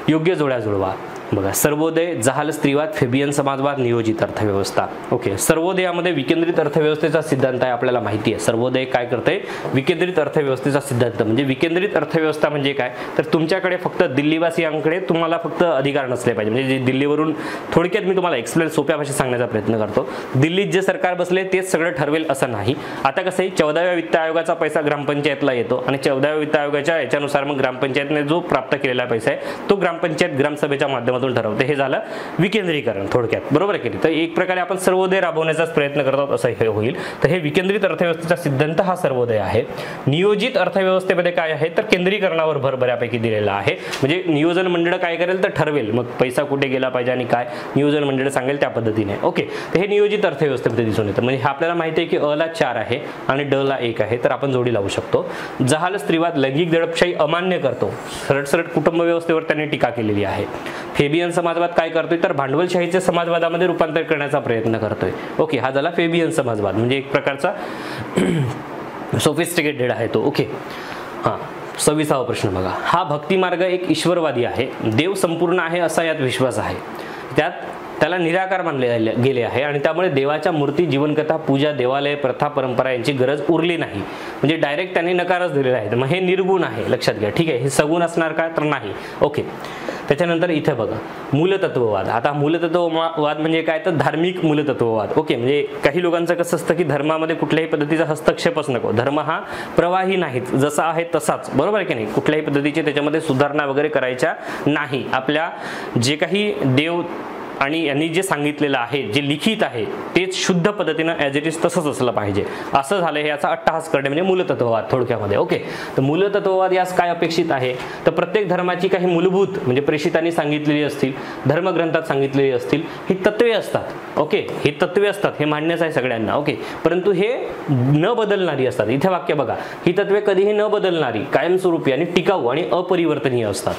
योग्य जोड्या जुळवा. बघा, सर्वोदय, जहाल स्त्रीवाद, फेबियन समाजवाद, नियोजित अर्थव्यवस्था. ओके, सर्वोदयामध्ये विकेंद्रित अर्थव्यवस्थेचा सिद्धांत आहे, आपल्याला माहिती आहे. सर्वोदय काय करते? विकेंद्रित अर्थव्यवस्थेचा सिद्धांत. म्हणजे विकेंद्रित अर्थव्यवस्था म्हणजे काय, तर तुमच्याकडे फक्त दिल्लीवासियांकडे तुम्हाला फक्त अधिकार नसले पाहिजे. म्हणजे जे दिल्लीवरून, थोडक्यात मी तुम्हाला एक्सप्लेन सोप्या भाषेत सांगण्याचा प्रयत्न करतो. दिल्लीत जे सरकार बसले तेच सगळं ठरवेल असं नाही. आता कसं आहे, 14व्या वित्त आयोगाचा पैसा ग्रामपंचायतला येतो आणि 14व्या वित्त आयोगाच्या याच्यानुसार मग ग्रामपंचायतने जो प्राप्त केलेला पैसा आहे तो ग्रामपंचायत ग्रामसभेच्या माध्यमातून ठरवते. हे झालं विकेंद्रीकरण थोडक्यात, बरोबर आहे की नाही. तर एक प्रकारे आपण सर्वोदय राबवण्याचाच प्रयत्न करतात असं हे होईल. तर हे विकेंद्रित अर्थव्यवस्थेचा सिद्धांत हा सर्वोदय आहे. नियोजित अर्थव्यवस्थेमध्ये काय आहे, तर केंद्रीकरणावर भर बऱ्यापैकी दिलेला आहे. म्हणजे नियोजन मंडळ काय करेल तर ठरवेल, मग पैसा कुठे गेला पाहिजे आणि काय नियोजन मंडळ सांगेल त्या पद्धतीने. ओके, तर हे नियोजित अर्थव्यवस्थेमध्ये दिसून येतं. म्हणजे आपल्याला माहिती आहे की अ ला 4 आहे आणि ड ला 1 आहे, तर आपण जोडी लावू शकतो. जहाल स्त्रीवाद लैंगिक दडपशाही अमान्य करतो. सरळ कुटुंब व्यवस्थेवर त्यांनी टीका केलेली आहे. फेबियन समाजवाद काय करतोय, तर भांडवलशाहीचे समाजवादामध्ये रूपांतर करण्याचा प्रयत्न करतोय. ओके, हा झाला फेबियन समाजवाद, म्हणजे एक प्रकारचा सोफिस्टिकेटेड आहे तो. ओके, हां, 26वा प्रश्न बघा. हा भक्ती मार्ग एक ईश्वरवादी आहे. देव संपूर्ण आहे असा यात विश्वास आहे. त्याला निराकार मानले गेले आहे आणि त्यामुळे देवाच्या मूर्ती, जीवनकथा, पूजा, देवालय, प्रथा, परंपरा यांची गरज उरली नाही. म्हणजे डायरेक्ट त्यांनी नकारच दिलेला आहे. मग हे निर्गुण आहे, लक्षात घ्या. ठीक आहे, हे सगुण असणार का, तर नाही. ओके, त्याच्यानंतर इथे बघा मूलतत्ववाद. आता मूलतत्ववाद म्हणजे काय, तर धार्मिक मूलतत्ववाद. ओके, म्हणजे काही लोकांचं कसं असतं की धर्मामध्ये कुठल्याही पद्धतीचा हस्तक्षेपच नको. धर्म हा प्रवाही नाहीत, जसा आहे तसाच, बरोबर आहे की नाही. कुठल्याही पद्धतीचे त्याच्यामध्ये सुधारणा वगैरे करायच्या नाही. आपल्या जे काही देव आणि यांनी जे सांगितलेलं आहे, जे लिखित आहे तेच शुद्ध पद्धतीनं ॲज इट इज तसंच असलं पाहिजे. असं झालं, हे याचा अट्टहास करणे म्हणजे मूलतत्ववाद थोडक्यामध्ये. ओके, तर मूलतत्ववाद यास काय अपेक्षित आहे, तर प्रत्येक धर्माची काही मूलभूत म्हणजे प्रेषितांनी सांगितलेली असतील, धर्मग्रंथात सांगितलेली असतील, ही तत्वे असतात. ओके, हे तत्वे असतात, हे मान्यच आहे सगळ्यांना. ओके, परंतु हे न बदलणारी असतात. इथे वाक्य बघा, ही तत्वे कधीही न बदलणारी, कायमस्वरूपी आणि टिकाऊ आणि अपरिवर्तनीय असतात.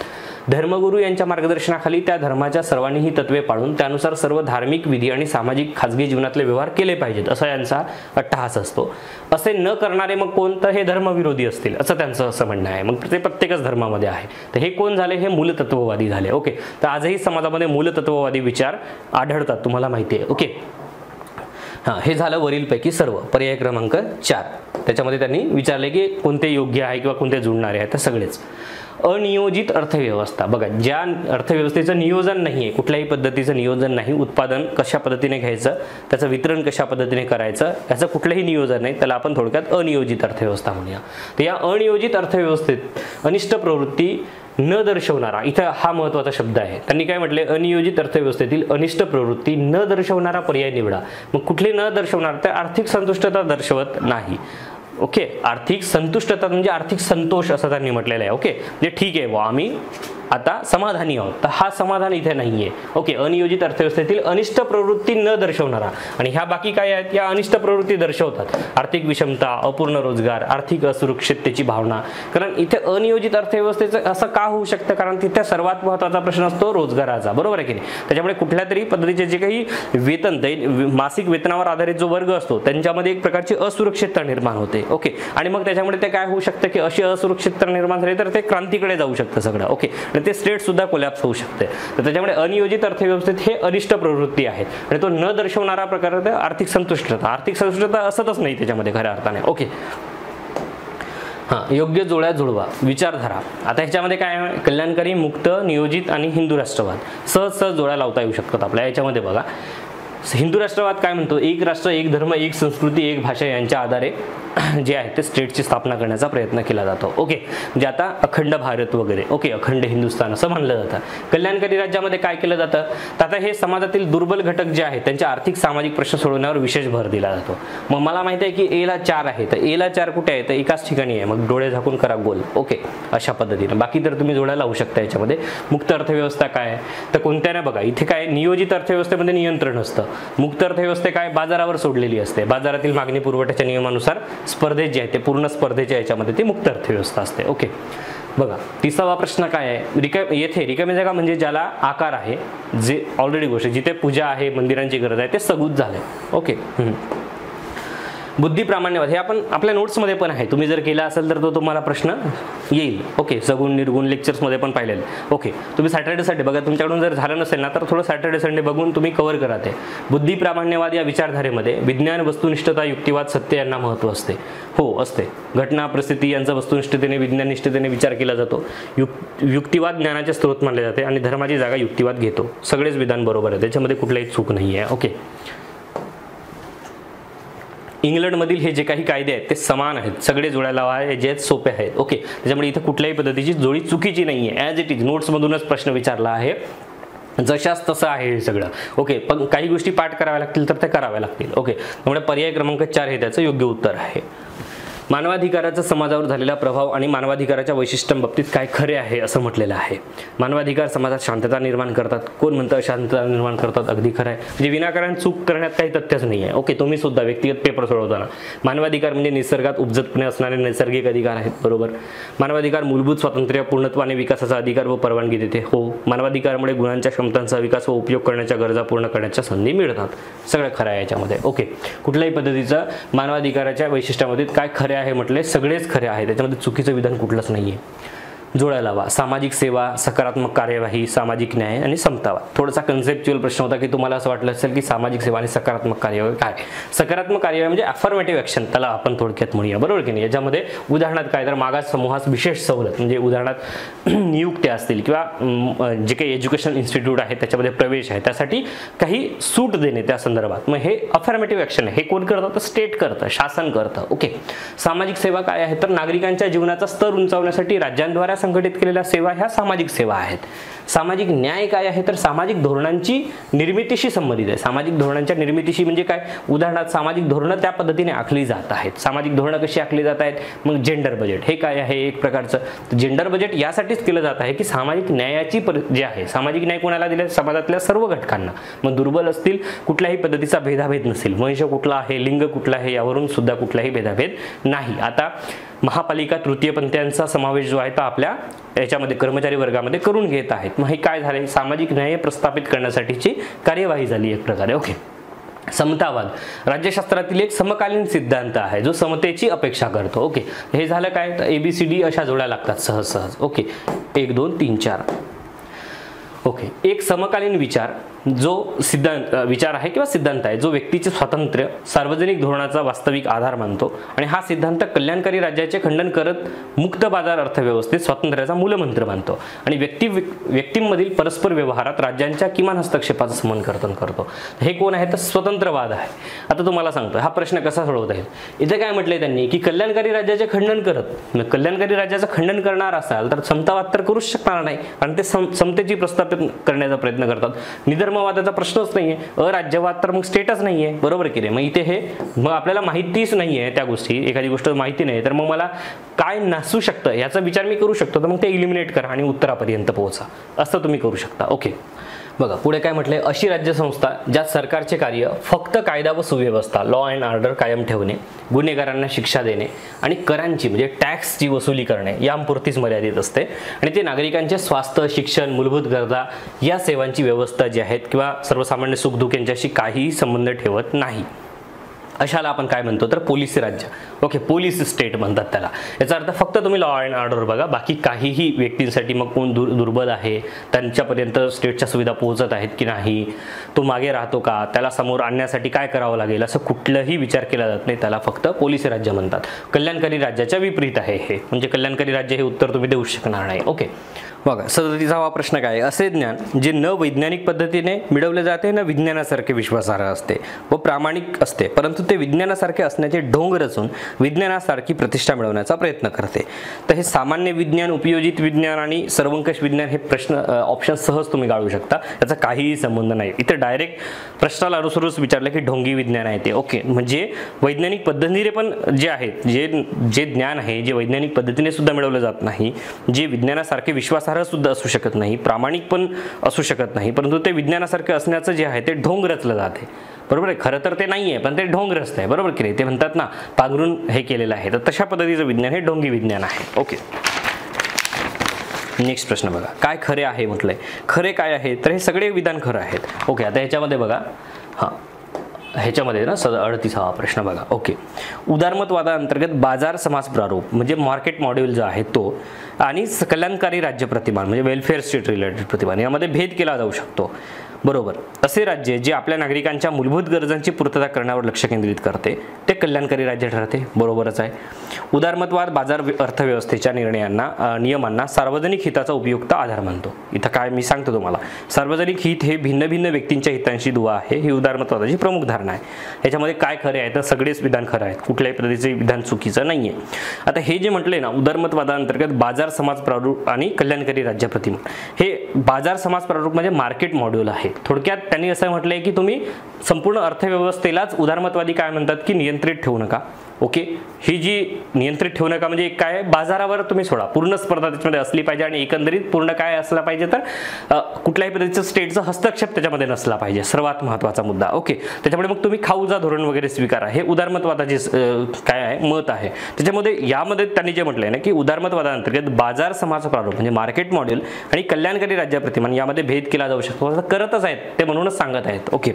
धर्मगुरू यांच्या मार्गदर्शनाखाली त्या धर्माच्या सर्वांनी ही तत्वे पाळून त्यानुसार सर्व धार्मिक विधी आणि सामाजिक खाजगी जीवनातले व्यवहार केले पाहिजेत, असा यांचा अट्टहास असतो. असे न करणारे मग कोण, तर हे धर्मविरोधी असतील असं त्यांचं असं म्हणणं आहे. मग ते प्रत्येकच धर्मामध्ये आहे. तर हे कोण झाले, हे मूलतत्ववादी झाले. ओके, तर आजही समाजामध्ये मूलतत्ववादी विचार आढळतात, तुम्हाला माहिती आहे. ओके, हां, हे झालं वरीलपैकी सर्व. पर्याय क्रमांक 4 त्याच्यामध्ये त्यांनी विचारले की कोणते योग्य आहे किंवा कोणते जुळणारे आहे, तर सगळेच. अनियोजित अर्थव्यवस्था. बघा, ज्या अर्थव्यवस्थेचं नियोजन नाही आहे, कुठल्याही पद्धतीचं नियोजन नाही, उत्पादन कशा पद्धतीने घ्यायचं, त्याचं वितरण कशा पद्धतीने करायचं, याचं कुठलंही नियोजन नाही, त्याला आपण थोडक्यात अनियोजित अर्थव्यवस्था म्हणूया. तर या अनियोजित अर्थव्यवस्थेत अनिष्ट प्रवृत्ती न दर्शवणारा, इथं हा महत्त्वाचा शब्द आहे. त्यांनी काय म्हटले, अनियोजित अर्थव्यवस्थेतील अनिष्ट प्रवृत्ती न दर्शवणारा पर्याय निवडा. मग कुठली न दर्शवणार, तर आर्थिक संतुष्टता दर्शवत नाही. ओके, आर्थिक संतुष्टता म्हणजे आर्थिक संतोष असं त्यांनी म्हटलेलं आहे. ओके, म्हणजे ठीक आहे वा, आम्ही आता समाधानी आहोत, तर हा समाधान इथे नाहीये. ओके, अनियोजित अर्थव्यवस्थेतील अनिष्ट प्रवृत्ती न दर्शवणारा, आणि ह्या बाकी काय आहेत, या अनिष्ट प्रवृत्ती दर्शवतात. आर्थिक विषमता, अपूर्ण रोजगार, आर्थिक असुरक्षिततेची भावना. कारण इथे अनियोजित अर्थव्यवस्थेचं असं का होऊ शकतं, कारण तिथे सर्वात महत्त्वाचा प्रश्न असतो रोजगाराचा, बरोबर आहे की नाही. त्याच्यामुळे कुठल्या तरी पद्धतीचे जे काही वेतन, मासिक वेतनावर आधारित जो वर्ग असतो त्यांच्यामध्ये एक प्रकारची असुरक्षितता निर्माण होते. ओके, आणि मग त्याच्यामुळे ते काय होऊ शकतं की अशी असुरक्षितता निर्माण झाली तर ते क्रांतीकडे जाऊ शकतं सगळं. ओके, ते स्टेट सुद्धा कोलॅप्स होऊ शकते. तर त्याच्यामुळे अनियोजित अर्थव्यवस्थेत हे अनिष्ट प्रवृत्ती आहेत आणि तो न दर्शवणारा प्रकार आर्थिक संतुष्टता. आर्थिक संतुष्टता असतच नाही त्याच्यामध्ये खऱ्या अर्थाने. ओके, हां, योग्य जोड्या जुळवा. विचारधारा. आता ह्याच्यामध्ये काय आहे, कल्याणकारी, मुक्त, नियोजित आणि हिंदू राष्ट्रवाद. सहज जोड्या लावता येऊ शकतात आपल्या याच्यामध्ये. बघा, हिंदू राष्ट्रवाद काय म्हणतो, एक राष्ट्र, एक धर्म, एक संस्कृती, एक भाषा यांच्या आधारे जे आहे ते स्टेटची स्थापना करण्याचा प्रयत्न केला जातो. ओके, म्हणजे आता अखंड भारत वगैरे. ओके, अखंड हिंदुस्थान असं म्हणलं जातं. कल्याणकारी राज्यामध्ये काय केलं जातं, तर आता हे समाजातील दुर्बल घटक जे आहेत त्यांच्या आर्थिक सामाजिक प्रश्न सोडवण्यावर विशेष भर दिला जातो. मग मला माहिती आहे की ए ला 4 आहे, तर ए ला 4 कुठे आहे, तर एकाच ठिकाणी आहे. मग डोळे झाकून करा गोल. ओके, अशा पद्धतीने. बाकी तर तुम्ही जोड्या लावू शकता याच्यामध्ये. मुक्त अर्थव्यवस्था काय आहे, तर कोणत्याने बघा, इथे काय नियोजित अर्थव्यवस्थेमध्ये नियंत्रण असतं. मुक्त अर्थव्यवस्था काय, बाजारावर सोडलेली असते. बाजारातील मागणी पुरवठ्याच्या नियमानुसार स्पर्धेत जे आहे ते पूर्ण स्पर्धेच्या याच्यामध्ये ती मुक्त अर्थव्यवस्था असते. ओके, बघा 30वा प्रश्न काय आहे, येथे रिकामी जागा म्हणजे ज्याला आकार आहे, जे ऑलरेडी गोष्ट जिथे पूजा आहे, मंदिरांची गरज आहे, ते सगुत झालंय. ओके, बुद्धी प्रामाण्यवाद हे आपण आपल्या नोट्समध्ये पण आहे, तुम्ही जर केला असेल तर तो तुम्हाला प्रश्न येईल. ओके, सगुण निर्गुण लेक्चर्समध्ये पण पाहिलेलं. ओके, तुम्ही सॅटर्डे संडे बघा, तुमच्याकडून जर झालं नसेल ना तर थोडं सॅटर्डे संडे बघून तुम्ही कव्हर करा ते. बुद्धी प्रामाण्यवाद या विचारधारेमध्ये विज्ञान, वस्तुनिष्ठता, युक्तिवाद, सत्य यांना महत्त्व असते. हो असते. घटना, परिस्थिती यांचा वस्तुनिष्ठतेने, विज्ञाननिष्ठतेने विचार केला जातो. युक्तिवाद ज्ञानाचे स्रोत मानले जाते आणि धर्माची जागा युक्तिवाद घेतो. सगळेच विधान बरोबर आहे, त्याच्यामध्ये कुठलाही चूक नाही आहे. ओके, इंग्लंडमधील हे जे काही कायदे आहेत ते समान आहेत, सगळे जोडायला हवे जे आहेत सोपे आहेत. ओके, त्याच्यामुळे इथे कुठल्याही पद्धतीची जोडी चुकीची नाही आहे. ॲज इट इज नोट्समधूनच प्रश्न विचारला आहे, जशाच तसं आहे हे सगळं. ओके, पण काही गोष्टी पाठ कराव्या लागतील तर त्या कराव्या लागतील. ओके, त्यामुळे पर्याय क्रमांक 4 हे त्याचं योग्य उत्तर आहे. मानवाधिकाराचा समाजावर झालेला प्रभाव आणि मानवाधिकाराच्या वैशिष्ट्यांबाबतीत काय खरे आहे असं म्हटलेलं आहे. मानवाधिकार समाजात शांतता निर्माण करतात. कोण म्हणतं अशांतता निर्माण करतात? अगदी खरं आहे. म्हणजे विनाकारण चूक करण्यात काही तथ्यच नाही आहे. ओके, तुम्ही सुद्धा व्यक्तिगत पेपर सोडवताना मानवाधिकार म्हणजे निसर्गात उपजतपणे असणारे नैसर्गिक अधिकार आहेत. बरोबर. मानवाधिकार मूलभूत स्वातंत्र्य, पूर्णत्वाने विकासाचा अधिकार व परवानगी देते. हो, मानवाधिकारामुळे गुणांच्या क्षमतांचा विकास व उपयोग करण्याच्या गरजा पूर्ण करण्याच्या संधी मिळतात. सगळं खरं आहे याच्यामध्ये. ओके, कुठल्याही पद्धतीचं मानवाधिकाराच्या वैशिष्ट्यामध्ये काय खरे आहे म्हटले, सगळेच खरे आहे, त्याच्यामध्ये चुकीचं विधान कुठलंच नाहीये. जोडायला हवा. सामाजिक सेवा, सकारात्मक कार्यवाही, सामाजिक न्याय आणि समतावाद. थोडासा कन्सेप्च्युअल प्रश्न होता की तुम्हाला असं वाटलं असेल की सामाजिक सेवा आणि सकारात्मक कार्यवाही काय. सकारात्मक कार्यवाही म्हणजे अफर्मेटिव्ह ॲक्शन, त्याला आपण थोडक्यात म्हणूया. बरोबर की नाही. याच्यामध्ये उदाहरणार्थ काय तर मागास समूहास विशेष सवलत, म्हणजे उदाहरणार्थ नियुक्त्या असतील किंवा जे काही एज्युकेशन इन्स्टिट्यूट आहे त्याच्यामध्ये प्रवेश आहे त्यासाठी काही सूट देणे त्या संदर्भात, मग हे अफर्मेटिव्ह ॲक्शन आहे. हे कोण करतं तर स्टेट करतं, शासन करतं. ओके, सामाजिक सेवा काय आहे तर नागरिकांच्या जीवनाचा स्तर उंचावण्यासाठी राज्यांद्वारे संघटित केलेल्या सेवा ह्या सामाजिक सेवा आहेत. सामाजिक न्याय काय आहे तर सामाजिक धोरणांची निर्मितीशी संबंधित आहे. सामाजिक धोरणांच्या निर्मितीशी म्हणजे काय, उदाहरणार्थ सामाजिक धोरणं त्या पद्धतीने आखली जात आहेत. सामाजिक धोरणं कशी आखली जात आहेत, मग जेंडर बजेट हे काय आहे एक प्रकारचं. जेंडर बजेट यासाठीच केलं जात आहे की सामाजिक न्यायाची जे आहे, सामाजिक न्याय कोणाला दिले, समाजातल्या सर्व घटकांना. मग दुर्बल असतील, कुठल्याही पद्धतीचा भेदाभेद नसेल, वंश कुठला आहे, लिंग कुठला आहे यावरून सुद्धा कुठलाही भेदाभेद नाही. आता महापालिका तृतीयपंथीयांचा समावेश जो आहे तो आपल्या याच्यामध्ये कर्मचारी वर्गामध्ये करून घेत आहेत. मग हे काय झाले, सामाजिक न्याय प्रस्थापित करण्यासाठीची कार्यवाही झाली एक प्रकारे. ओके, समतावाद राज्यशास्त्रातील एक समकालीन सिद्धांत आहे जो समतेची अपेक्षा करतो. ओके, हे झालं काय तर ABCD अशा जोड्या लागतात सहज सहज. ओके, 1 2 3 4. ओके, एक समकालीन विचार जो विचार आहे किंवा सिद्धांत आहे जो व्यक्तीचे स्वातंत्र्य, सार्वजनिक धोरणाचा वास्तविक आधार मानतो आणि हा सिद्धांत कल्याणकारी राज्याचे खंडन करत मुक्त बाजार अर्थव्यवस्थेत स्वातंत्र्याचा मूलमंत्र मानतो आणि व्यक्तींमधील परस्पर व्यवहारात राज्यांच्या किमान हस्तक्षेपाचं समर्थन करतो. हे कोण आहे तर स्वतंत्रवाद आहे. आता तुम्हाला सांगतो हा प्रश्न कसा सोडवता येईल. इथे काय म्हटलंय त्यांनी की कल्याणकारी राज्याचे खंडन करत, कल्याणकारी राज्याचं खंडन करणार असाल तर समतावाद तर करूच शकणार नाही आणि ते समतेची प्रस्थापित करण्याचा प्रयत्न करतात. धर्मवादाचा प्रश्नच नाहीये, अराज्यवाद तर मग स्टेटच नाहीये. बरोबर की नाही. मग इथे हे मग आपल्याला माहितीच नाहीये त्या गोष्टी, एखादी गोष्ट माहिती नाही तर मग मला काय नसू शकतं याचा विचार मी करू शकतो, तर मग ते इलिमिनेट करा आणि उत्तरापर्यंत पोहोचा, असं तुम्ही करू शकता. ओके, बघा पुढे काय म्हटलंय, अशी राज्यसंस्था ज्यात सरकारचे कार्य फक्त कायदा व सुव्यवस्था, लॉ अँड ऑर्डर कायम ठेवणे, गुन्हेगारांना शिक्षा देणे आणि करांची म्हणजे टॅक्सची वसुली करणे यापुरतीच मर्यादित असते आणि ते नागरिकांचे स्वास्थ्य, शिक्षण, मूलभूत गरजा या सेवांची व्यवस्था जी आहेत किंवा सर्वसामान्य सुखदुःख यांच्याशी काहीही संबंध ठेवत नाही. अशाला आपण काय म्हणतो तर पोलिस राज्य. ओके, पोलिस स्टेट म्हणतात त्याला. याचा अर्थ फक्त तुम्ही लॉ अँड ऑर्डर बघा, बाकी काहीही व्यक्तींसाठी मग कोण दुर्बल आहे, त्यांच्यापर्यंत स्टेटच्या सुविधा पोहोचत आहेत की नाही, तो मागे राहतो का, त्याला समोर आणण्यासाठी काय करावं लागेल, असं कुठलाही विचार केला जात नाही. त्याला फक्त पोलिस राज्य म्हणतात. कल्याणकारी राज्याच्या विपरीत आहे हे, म्हणजे कल्याणकारी राज्य हे उत्तर तुम्ही देऊ शकणार नाही. ओके, बघा 37वा प्रश्न काय आहे, असे ज्ञान जे न वैज्ञानिक पद्धतीने मिळवले जाते, न विज्ञानासारखे विश्वासार्ह असते व प्रामाणिक असते, परंतु ते विज्ञानासारखे असण्याचे ढोंग रचून विज्ञानासारखी प्रतिष्ठा मिळवण्याचा प्रयत्न करते. तर हे सामान्य विज्ञान, उपयोजित विज्ञान आणि सर्वंकष विज्ञान हे प्रश्न ऑप्शन सहज तुम्ही गाळू शकता, याचा काहीही संबंध नाही. इथे डायरेक्ट प्रश्नाला अनुसरूनच विचारलं की ढोंगी विज्ञान आहे ते. ओके, म्हणजे वैज्ञानिक पद्धतीने पण जे आहेत, जे ज्ञान आहे जे वैज्ञानिक पद्धतीने सुद्धा मिळवलं जात नाही, जे विज्ञानासारखे विश्वासार्ह सुद्धा असू शकत नाही, प्रामाणिक पण असू शकत नाही, परंतु ते विज्ञानासारखे असण्याचं जे आहे ते ढोंग रचलं जाते. बरोबर आहे, खरं तर ते नाहीये पण ते ढोंग रचत आहे. बरोबर की नाही, ते म्हणतात ना पांघरून हे केलेलं आहे, तर तशा पद्धतीचं विज्ञान हे ढोंगी विज्ञान आहे. ओके, नेक्स्ट प्रश्न बघा, काय खरे आहे म्हटलंय. खरे काय आहे तर हे सगळे विधान खरं आहेत. ओके, आता ह्याच्यामध्ये बघा, हां ह्याच्यामध्ये ना 38वा प्रश्न बघा. ओके, उदारमतवादाअंतर्गत बाजार समाज प्रारूप म्हणजे मार्केट मॉड्यूल जो आहे तो आणि कल्याणकारी राज्य प्रतिमान म्हणजे वेलफेअर स्टेट रिलेटेड प्रतिमान यामध्ये भेद केला जाऊ शकतो. बरोबर, असे राज्य जे आपल्या नागरिकांच्या मूलभूत गरजांची पूर्तता करण्यावर लक्ष केंद्रित करते ते कल्याणकारी राज्य ठरते. बरोबरच आहे. उदारमतवाद बाजार अर्थव्यवस्थेच्या नियमांना सार्वजनिक हिताचा उपयुक्त आधार मानतो. इथं काय मी सांगतो तुम्हाला, सार्वजनिक हित हे भिन्न भिन्न व्यक्तींच्या हितांशी दुवा आहे, ही उदारमतवादाची प्रमुख धारणा आहे. याच्यामध्ये काय खरे आहे तर सगळेच विधान खरं आहे, कुठल्याही पद्धतीचे विधान चुकीचं नाहीये. आता हे जे म्हटले ना उदारमतवादाअंतर्गत बाजार समाज प्रारूप आणि कल्याणकारी राज्य प्रतिमान, हे बाजार समाज प्रारूप म्हणजे मार्केट मॉड्यूल आहे. थोडक्यात त्यांनी असं म्हटलंय की तुम्ही संपूर्ण अर्थव्यवस्थेलाच उदारमतवादी काय म्हणतात की नियंत्रित ठेवू नका. ओके, ही जी नियंत्रित ठेवू नका म्हणजे काय, बाजारावर तुम्ही सोडा, पूर्ण स्पर्धा त्याच्यामध्ये असली पाहिजे आणि एकंदरीत पूर्ण काय असला पाहिजे तर कुठल्याही पद्धतीचं स्टेटचा हस्तक्षेप त्याच्यामध्ये नसला पाहिजे, सर्वात महत्त्वाचा मुद्दा. ओके, त्याच्यामुळे मग तुम्ही खाऊजा धोरण वगैरे स्वीकारा, हे उदारमतवादाचे काय आहे मत आहे. त्याच्यामध्ये यामध्ये त्यांनी जे म्हटलंय ना की उदारमतवादाअंतर्गत बाजार समाज प्रारूप म्हणजे मार्केट मॉड्यूल आणि कल्याणकारी राज्य प्रतिमान यामध्ये भेद केला जाऊ शकतो, करतच आहेत ते, म्हणूनच सांगत आहेत. ओके,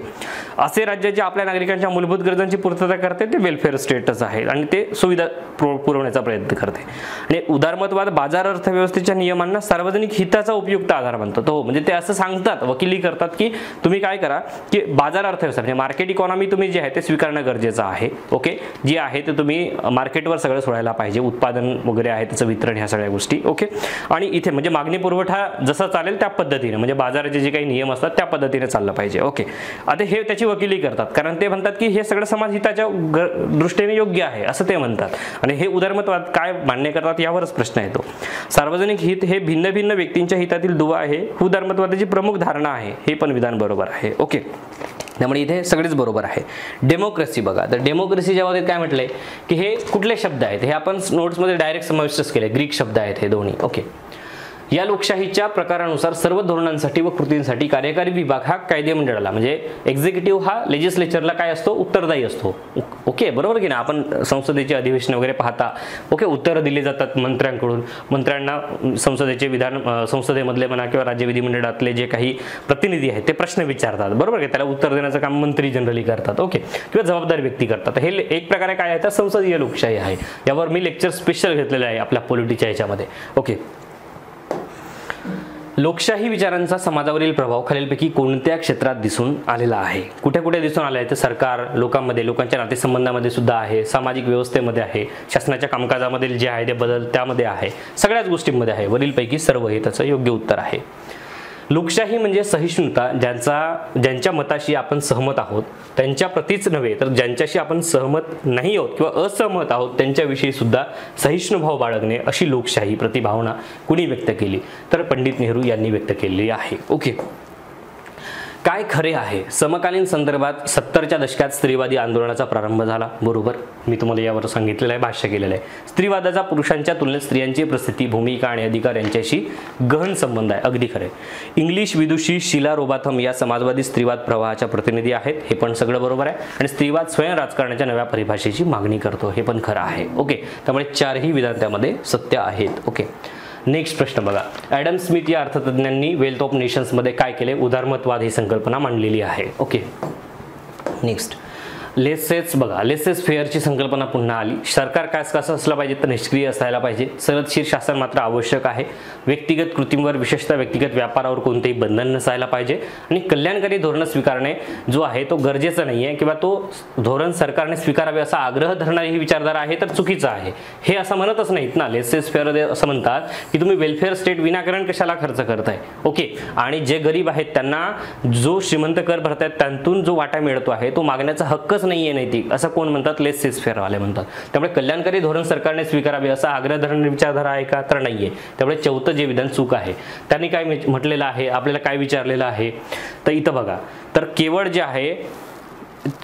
असे राज्य जे आपल्या नागरिकांच्या मूलभूत गरजांची पूर्तता करते ते वेलफेअर स्टेटच आहे आणि ते सुविधा पुरवण्याचा प्रयत्न करते. आणि उदारमतवाद बाजार अर्थव्यवस्थेच्या नियमांना सार्वजनिक हिताचा उपयुक्त आधार मानतो. तो म्हणजे ते असं सांगतात, वकिली करतात की तुम्ही काय करा की बाजार अर्थव्यवस्था म्हणजे मार्केट इकॉनॉमी तुम्ही जे आहे ते स्वीकारणं गरजेचं आहे. ओके, जे आहे ते तुम्ही मार्केटवर सगळं सोडायला पाहिजे, उत्पादन वगैरे आहे त्याचं वितरण, ह्या सगळ्या गोष्टी. ओके, आणि इथे म्हणजे मागणी पुरवठा जसं चालेल त्या पद्धतीने म्हणजे बाजाराचे जे काही नियम असतात त्या पद्धतीने चाललं पाहिजे. ओके, आता हे त्याची वकिली करतात कारण ते म्हणतात की हे सगळं समाज हिताच्या दृष्टीने योग्य आहे असं ते म्हणतात. आणि हे उदारमतवाद काय मान्य करतात यावरच प्रश्न येतो. सार्वजनिक हित हे भिन्न भिन्न व्यक्तींच्या हितातील दुवा आहे, उदारमतवादाची प्रमुख धारणा आहे, हे पण विधान बरोबर आहे. ओके, त्यामुळे इथे सगळेच बरोबर आहे. डेमोक्रेसी बघा, तर डेमोक्रेसीच्या बाबतीत काय म्हटलंय की हे कुठले शब्द आहेत, हे आपण नोट्समध्ये डायरेक्ट समाविष्ट केले, ग्रीक शब्द आहेत हे दोन्ही. ओके, या लोकशाहीच्या प्रकारानुसार सर्व धोरणांसाठी व कृतींसाठी कार्यकारी विभाग हा कायदेमंडळाला म्हणजे एक्झिक्युटिव्ह हा लेजिस्लेचरला काय असतो, उत्तरदायी असतो. ओके, बरोबर की ना, आपण संसदेचे अधिवेशन वगैरे पाहता. ओके, उत्तर दिली जातात मंत्र्यांकडून, मंत्र्यांना संसदेमधले म्हणा किंवा राज्य विधिमंडळातले जे काही प्रतिनिधी आहेत ते प्रश्न विचारतात. बरोबर की, त्याला उत्तर देण्याचं काम मंत्री जनरली करतात. ओके, किंवा जबाबदार व्यक्ती करतात. हे एक प्रकारे काय आहे तर संसदीय लोकशाही आहे. यावर मी लेक्चर स्पेशल घेतलेलं आहे आपल्या पॉलिटीच्या याच्यामध्ये. ओके, लोकशाही विचारांचा समाजावरील प्रभाव खालीलपैकी कोणत्या क्षेत्रात दिसून आलेला आहे? कुठे कुठे दिसून आला आहे तर सरकार, लोकांमध्ये, लोकांच्या नातेसंबंधामध्ये सुद्धा आहे, सामाजिक व्यवस्थेमध्ये आहे, शासनाच्या कामकाजामधील जे आहे ते बदल त्यामध्ये आहे, सगळ्याच गोष्टींमध्ये आहे. वरीलपैकी सर्व हे त्याचं योग्य उत्तर आहे. लोकशाही म्हणजे सहिष्णुता, ज्यांच्या मताशी आपण सहमत आहोत त्यांच्याप्रतीच नव्हे तर ज्यांच्याशी आपण सहमत नाही आहोत किंवा असहमत आहोत त्यांच्याविषयी सुद्धा सहिष्णुभाव बाळगणे, अशी लोकशाही प्रतिभावना कुणी व्यक्त केली तर पंडित नेहरू यांनी व्यक्त केलेली आहे. ओके, काय खरे आहे? समकालीन संदर्भात 70च्या दशकात स्त्रीवादी आंदोलनाचा प्रारंभ झाला. बरोबर, मी तुम्हाला यावर सांगितलेलं आहे, भाष्य केलेलं आहे. स्त्रीवादाचा पुरुषांच्या तुलनेत स्त्रियांची प्रस्थिती, भूमिका आणि अधिकार यांच्याशी गहन संबंध आहे. अगदी खरे. इंग्लिश विदुषी शीला रोबाथम या समाजवादी स्त्रीवाद प्रवाहाच्या प्रतिनिधी आहेत, हे पण सगळं बरोबर आहे. आणि स्त्रीवाद स्वयं राजकारणाच्या नव्या परिभाषेची मागणी करतो, हे पण खरं आहे. ओके, त्यामुळे चारही विधान त्यामध्ये सत्य आहेत. ओके, नेक्स्ट प्रश्न बघा. ॲडम स्मिथ या अर्थतज्ञांनी वेल्थ ऑफ नेशन्समध्ये काय केले? उदारमतवाद ही संकल्पना मांडलेली आहे. ओके, नेक्स्ट लेसेस बघा. लेसेस फेअरची संकल्पना पुन्हा आली. सरकार काय कसं असलं पाहिजे तर निष्क्रिय असायला पाहिजे. सरतशीर शासन मात्र आवश्यक आहे. व्यक्तिगत कृतींवर, विशेषतः व्यक्तिगत व्यापारावर कोणतेही बंधन नसायला पाहिजे. आणि कल्याणकारी धोरण स्वीकारणे जो आहे तो गरजेचं नाही आहे किंवा तो धोरण सरकारने स्वीकारावे असा आग्रह धरणारी ही विचारधारा आहे तर चुकीचं आहे, हे असं म्हणतच नाहीत ना. लेसेस फेअर असं म्हणतात की तुम्ही वेलफेअर स्टेट विनाकारण कशाला खर्च करताय. ओके, आणि जे गरीब आहेत त्यांना जो श्रीमंत कर भरतायत त्यातून जो वाटा मिळतो आहे तो मागण्याचा हक्कच नाहीये नैतिक, असं कोण म्हणतात? लेसेस फेअर वाले म्हणतात. त्यामुळे कल्याणकारी धोरण सरकारने स्वीकारावे असा आग्रह धरणारी विचारधारा आहे का? तर नाहीये. त्यामुळे चौथं जे विधान चूक आहे. त्यांनी काय म्हटलेलं आहे, आपल्याला काय विचारलेलं आहे तर इथं बघा, तर केवळ जे आहे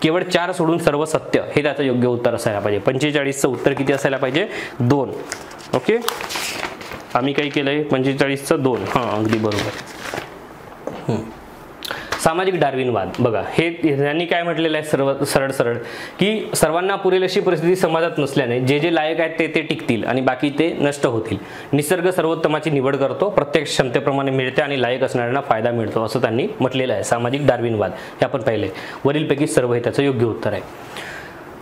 केवळ 4 सोडून सर्व सत्य, हे त्याचं योग्य उत्तर असायला पाहिजे. 45चं उत्तर किती असायला पाहिजे? 2. ओके, आम्ही काही केलंय 45चं 2. हां, अगदी बरोबर. सामाजिक डार्विनवाद बघा, हे यांनी काय म्हटलेलं आहे सरळ की सर्वांना पुरेल अशी परिस्थिती समाजात नसल्याने जे जे लायक आहेत ते टिकतील आणि बाकी ते नष्ट होतील. निसर्ग सर्वोत्तमाची निवड करतो, प्रत्येक क्षमतेप्रमाणे मिळते आणि लायक असणाऱ्यांना फायदा मिळतो असं त्यांनी म्हटलेलं आहे. सामाजिक डार्विनवाद हे आपण पाहिले. वरीलपैकी सर्व हे त्याचं योग्य उत्तर आहे.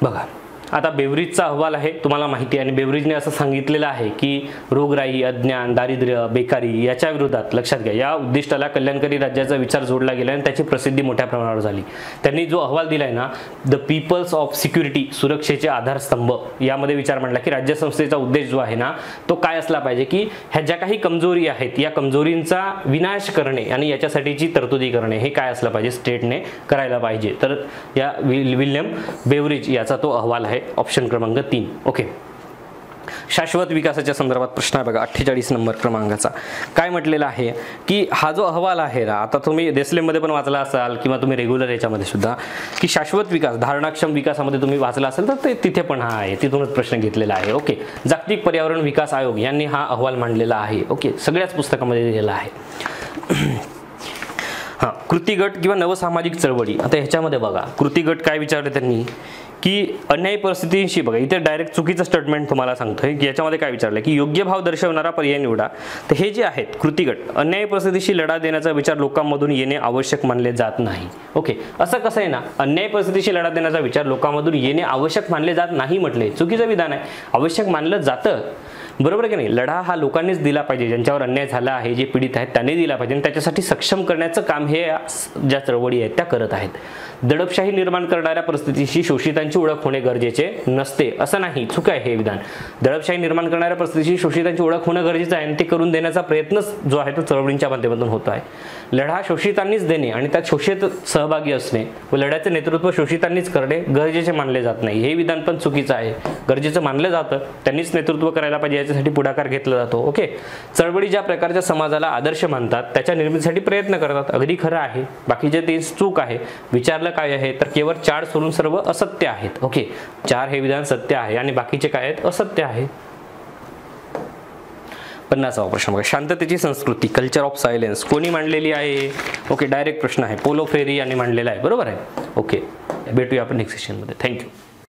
बघा आता बेव्हरिजचा अहवाल आहे, तुम्हाला माहिती आहे, आणि बेव्हरिजने असं सांगितलेलं आहे की रोगराई, अज्ञान, दारिद्र्य, बेकारी याच्या विरोधात लक्षात घ्या या उद्दिष्टाला कल्याणकारी राज्याचा विचार जोडला गेला आणि त्याची प्रसिद्धी मोठ्या प्रमाणावर झाली. त्यांनी जो अहवाल दिलाय ना, द पीपल्स ऑफ सिक्युरिटी, सुरक्षेचे आधारस्तंभ, यामध्ये विचार मांडला की राज्यसंस्थेचा उद्देश जो आहे ना तो काय असला पाहिजे की ह्या ज्या काही कमजोरी आहेत या कमजोरींचा विनाश करणे आणि याच्यासाठीची तरतुदी करणे हे काय असलं पाहिजे, स्टेटने करायला पाहिजे. तर या विल्यम बेव्हरिज याचा तो अहवाल आहे. ऑप्शन क्रमांक 3. ओके. शाश्वत विकासाच्या संदर्भात प्रश्न आहे बघा 48 नंबर क्रमांकाचा. काय म्हटलेलं आहे की हा जो अहवाल आहे ना, आता तुम्ही देसलेमध्ये पण वाचला असाल किंवा तुम्ही रेग्युलर याच्यामध्ये सुद्धा, की शाश्वत विकास, धारणाक्षम विकासामध्ये तुम्ही वाचला असेल तर ते तिथे पण हा आहे, तिथूनच प्रश्न घेतलेला आहे. ओके. जागतिक पर्यावरण विकास आयोग यांनी हा अहवाल मांडलेला आहे. ओके, सगळ्याच पुस्तकामध्ये दिलेला आहे. हां, कृतीगट किंवा नवसामाजिक चळवळी. आता ह्याच्यामध्ये बघा कृतीगट काय विचारले त्यांनी की अन्यायी परिस्थितींशी, बघा इथे डायरेक्ट चुकीचं स्टेटमेंट तुम्हाला सांगतोय की याच्यामध्ये काय विचारलं की योग्य भाव दर्शवणारा पर्याय निवडा. तर हे जे आहेत कृतीगट, अन्यायी परिस्थितीशी लढा देण्याचा विचार लोकांमधून येणे आवश्यक मानले जात नाही. ओके, असं कसं आहे ना, अन्यायी परिस्थितीशी लढा देण्याचा विचार लोकांमधून येणे आवश्यक मानले जात नाही म्हटले, चुकीचं विधान आहे. आवश्यक मानलं जातं, बरोबर की नाही. लढा हा लोकांनीच दिला पाहिजे, ज्यांच्यावर अन्याय झाला आहे, जे पीडित आहेत त्यांनी दिला पाहिजे, आणि त्याच्यासाठी सक्षम करण्याचं काम हे ज्या चळवळी आहेत त्या करत आहेत. दडपशाही निर्माण करणाऱ्या परिस्थितीशी शोषितांची ओळख होणे गरजेचे नसते, असं नाही, चूक आहे हे विधान. दडपशाही निर्माण करणाऱ्या परिस्थितीशी शोषितांची ओळख होणं गरजेचं आहे आणि ते करून देण्याचा प्रयत्न जो आहे तो चळवळींच्या माध्यमातून होतो आहे. लढा शोषितांनीच देणे आणि त्यात शोषित सहभागी असणे व लढ्याचे नेतृत्व शोषितांनीच करणे गरजेचे मानले जात नाही, हे विधान पण चुकीचं आहे. गरजेचं मानलं जातं, त्यांनीच नेतृत्व करायला पाहिजे, याच्यासाठी पुढाकार घेतला जातो. ओके. चळवळी ज्या प्रकारच्या समाजाला आदर्श मानतात त्याच्या निर्मितीसाठी प्रयत्न करतात, अगदी खरं आहे. बाकीचे ते चूक आहे. विचारलं काय आहे तर केवळ 4 सोडून सर्व असत्य आहेत. ओके, 4 हे विधान सत्य आहे आणि बाकीचे काय आहेत, असत्य आहे. 50वा प्रश्न बघा, शांततेची संस्कृती, कल्चर ऑफ सायलेन्स कोणी मांडलेली आहे. ओके, डायरेक्ट प्रश्न आहे, पोलो फ्रेरी यांनी मांडलेला आहे, बरोबर आहे. ओके, भेटूया आपण नेक्स्ट सेशनमध्ये. थँक्यू.